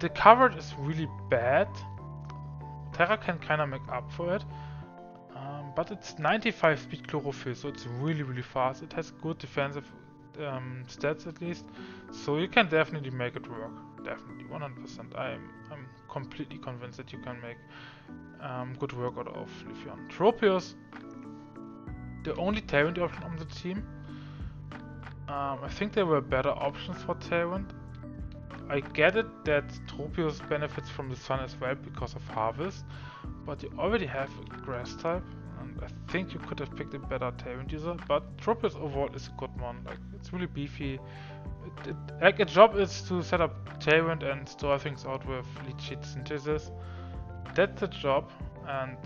Speaker 1: the coverage is really bad. Terra can kind of make up for it, but it's 95 speed Chlorophyll, so it's really fast. It has good defensive stats at least, so you can definitely make it work. Definitely, 100%. I'm completely convinced that you can make good work out of Leafeon. Tropius, the only Tailwind option on the team. I think there were better options for Tailwind. I get it that Tropius benefits from the sun as well because of Harvest, but you already have a grass type, and I think you could have picked a better Tailwind user, but Tropius overall is a good one. Like, it's really beefy. Like, its job is to set up Tailwind and store things out with lead sheet synthesis. That's the job, and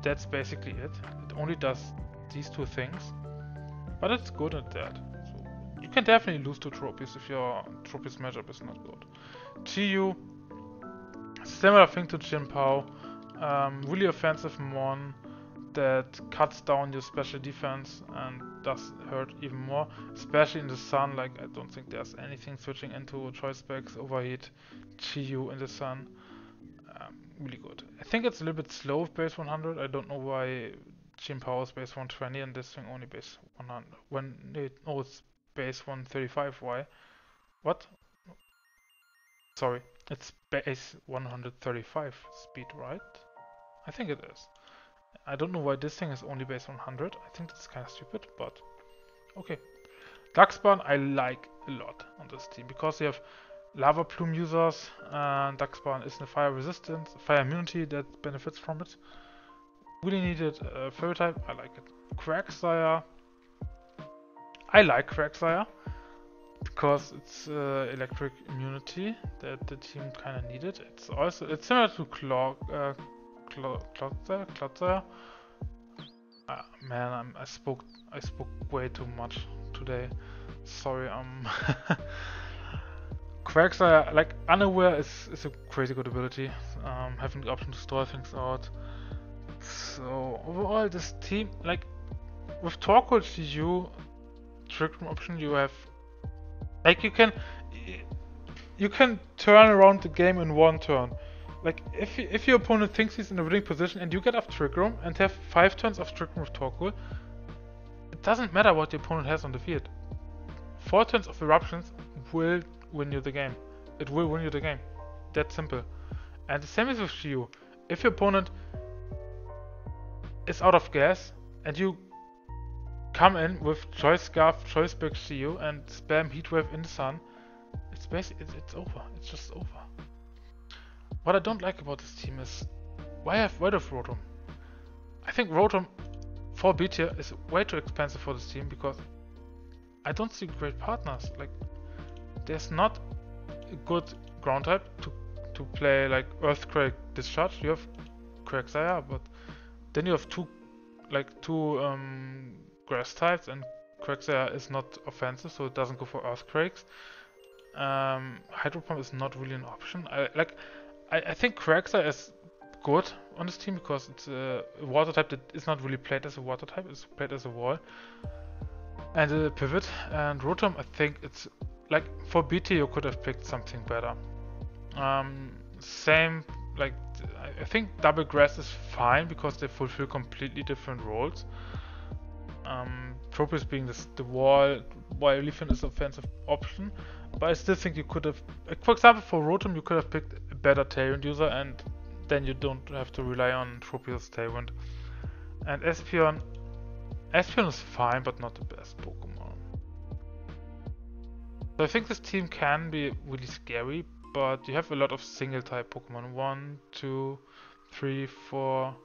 Speaker 1: that's basically it. It only does these two things, but it's good at that. You can definitely lose to Tropius if your Tropius matchup is not good. Chiyu, similar thing to Jinpao, really offensive mon that cuts down your special defense and does hurt even more, especially in the sun. Like, I don't think there's anything switching into choice specs, overheat, Chiyu in the sun. Really good. I think it's a little bit slow with base 100. I don't know why Jinpao is base 120 and this thing only base 100. It's base 135. Why? What? Sorry, it's base 135 speed, right? I think it is. I don't know why this thing is only base 100. I think that's kind of stupid, but okay. Darkspawn I like a lot on this team because you have Lava Plume users, and Darkspawn is in fire resistance, fire immunity that benefits from it. Really needed Fairy type, I like it. Quagsire, I like Quagsire because it's electric immunity that the team kind of needed. It's similar to Clodsire. Man, I spoke way too much today. Sorry, Quagsire, like, Unaware is a crazy good ability. Having the option to store things out. So overall, this team, like, with Torkoal GU Trick Room option, you have, like, you can turn around the game in one turn. Like, if your opponent thinks he's in a winning position and you get off Trick Room and have 5 turns of Trick Room with Torkoal, it doesn't matter what the opponent has on the field. 4 turns of Eruptions will win you the game. It will win you the game. That simple. And the same is with Shiyu. If your opponent is out of gas and you come in with Choice Scarf, Choice Big Shiyu and spam Heatwave in the sun, it's basically it's over. It's just over. What I don't like about this team is why have Rotom? I think Rotom for B tier is way too expensive for this team because I don't see great partners. Like, there's not a good ground type to play like Earthquake Discharge. You have Quagsire, but then you have two grass types, and Quagsire is not offensive, so it doesn't go for Earthquakes. Hydro Pump is not really an option. I think Quagsire is good on this team because it's a water type that is not really played as a water type, it's played as a wall. And a pivot. And Rotom, I think it's like for BT you could have picked something better. Same, like I think Double Grass is fine because they fulfill completely different roles. Tropius being the wall, while Leafin is an offensive option, but I still think you could have, like, for example, for Rotom you could have picked a better Tailwind user, and then you don't have to rely on Tropius Tailwind. And Espeon is fine, but not the best Pokemon. So I think this team can be really scary, but you have a lot of single type Pokemon. 1, 2, 3, 4,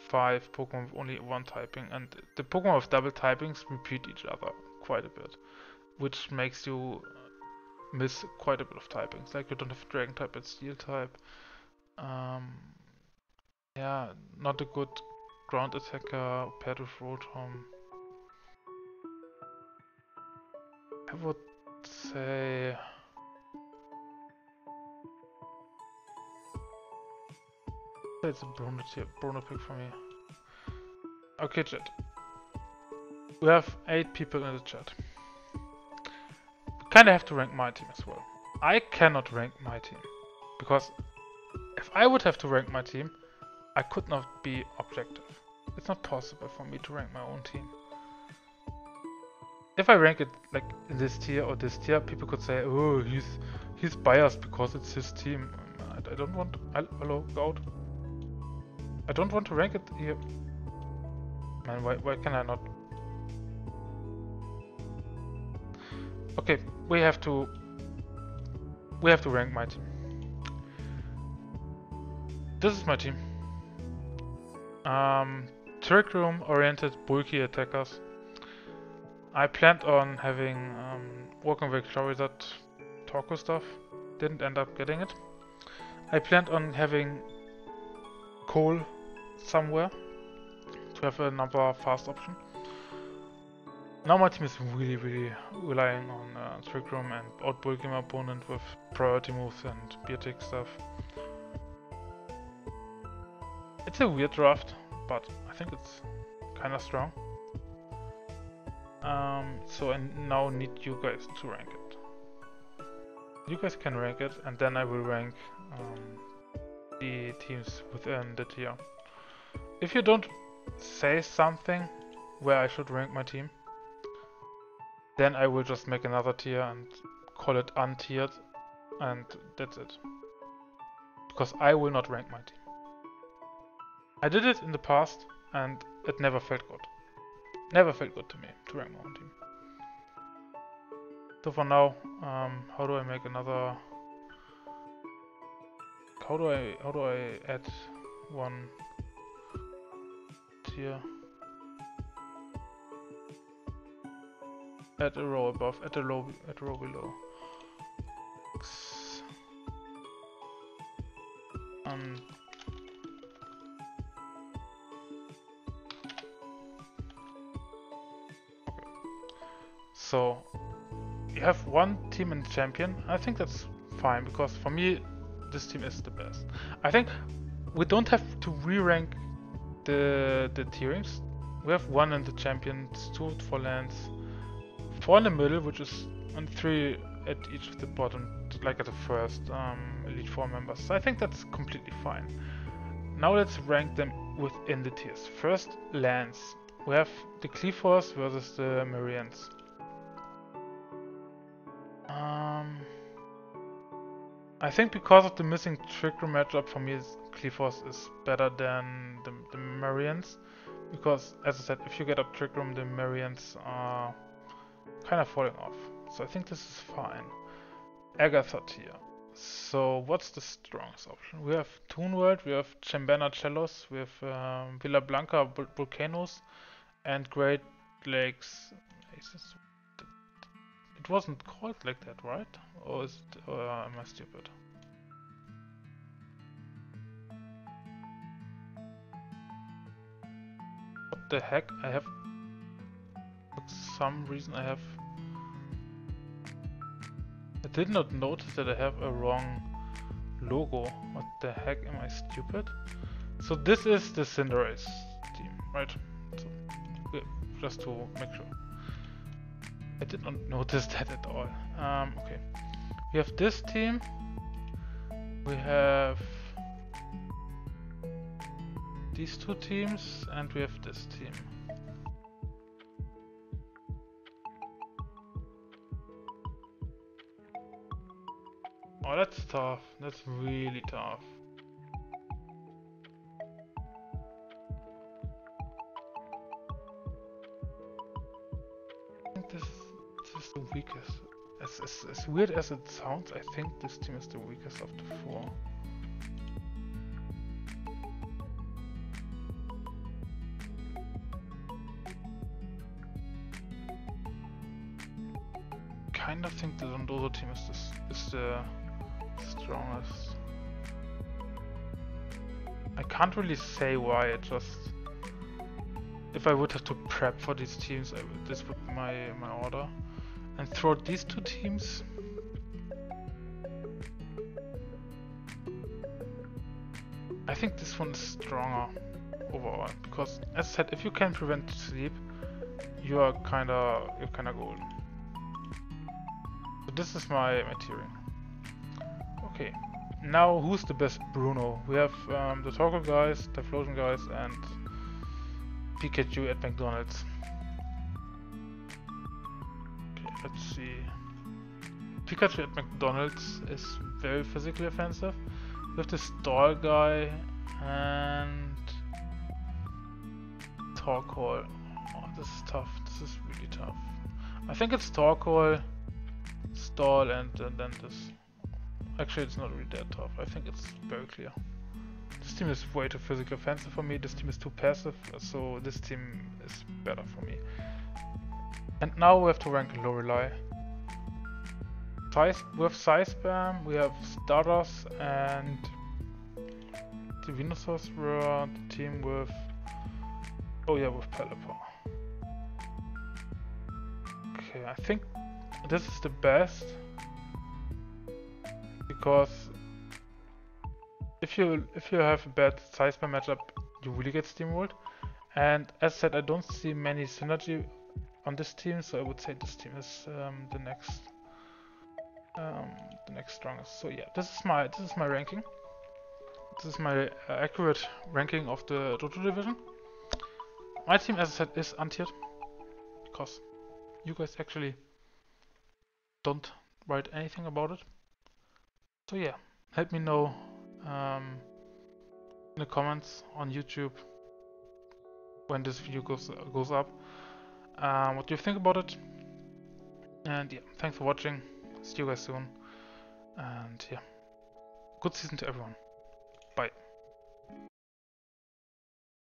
Speaker 1: 5 Pokemon with only one typing, and the Pokemon with double typings repeat each other quite a bit, which makes you miss quite a bit of typings. Like you don't have Dragon type and Steel type. Yeah, not a good ground attacker paired with Rotom. I would say it's a Bruno pick for me. Okay, chat. We have 8 people in the chat. We kinda have to rank my team as well. I cannot rank my team because if I would have to rank my team, I could not be objective. It's not possible for me to rank my own team. If I rank it like in this tier or this tier, people could say, "Oh, he's biased because it's his team." I don't want. Hello, go out. I don't want to rank it here. Man, why can I not? Okay, we have to rank my team. This is my team. Trick Room oriented bulky attackers. I planned on having Working with Charizard Torkoal stuff. Didn't end up getting it. I planned on having Coal somewhere to have another fast option. Now my team is really relying on Trick Room and outbulking my opponent with priority moves and Beartic stuff. It's a weird draft, but I think it's kinda strong. So I now need you guys to rank it. You guys can rank it, and then I will rank the teams within the tier. If you don't say something where I should rank my team, then I will just make another tier and call it untiered, and that's it. Because I will not rank my team. I did it in the past, and it never felt good. Never felt good to me to rank my own team. So for now, how do I make another? How do I add one tier? Add a row above, add a row below. So you have one team in the champion. I think that's fine because for me this team is the best. I think we don't have to re-rank the tierings. We have one in the champions, 2 for lands, 4 in the middle, which is, and 3 at each of the bottom, like at the first Elite 4 members. So I think that's completely fine. Now let's rank them within the tiers. First, lands. We have the Cleavors versus the Marians. I think because of the missing Trick Room matchup, for me, Cleavors is better than the Marians. Because, as I said, if you get up Trick Room, the Marians are kind of falling off. So I think this is fine. Agatha tier. So what's the strongest option? We have Toon World, we have Chambana Cellos, we have Villa Blanca Volcanoes, and Great Lakes Aces. It wasn't called like that, right? Or am I stupid? What the heck? I have some reason I did not notice that I have a wrong logo. What the heck, am I stupid? So this is the Cinderace team, right? So, yeah, just to make sure. I did not notice that at all. Okay. We have this team. We have these two teams, and we have this team. Oh, that's tough. That's really tough. I think this is the weakest. As weird as it sounds, I think this team is the weakest of the four. Kind of think the Johto team is the strongest. I can't really say why. It just, if I would have to prep for these teams, this would be my order. And throughout these two teams, I think this one is stronger overall. Because as I said, if you can prevent sleep, you're kinda golden. So this is my theory. Okay, now who's the best Bruno? We have the Torkoal guys, the Flosion guys, and Pikachu at McDonald's. Okay, let's see. Pikachu at McDonald's is very physically offensive. We have the Stall guy and Torkoal. Oh, this is tough. This is really tough. I think it's Torkoal, Stall, and then this. Actually, it's not really that tough. I think it's very clear. This team is way too physically offensive for me. This team is too passive, so this team is better for me. And now we have to rank Lorelei. With Size Spam, we have Stardust and the Venusaurs were the team with. Oh yeah, with Pelipper. Okay, I think this is the best. Because if you have a bad Size Spam matchup, you really get steamrolled. And as said, I don't see many synergy on this team, so I would say this team is the next strongest. So yeah, this is my ranking. This is my accurate ranking of the Johto division. My team, as I said, is untiered because you guys actually don't write anything about it. So yeah, let me know in the comments on YouTube when this video goes up. What do you think about it? And yeah, thanks for watching. See you guys soon. And yeah, good season to everyone. Bye.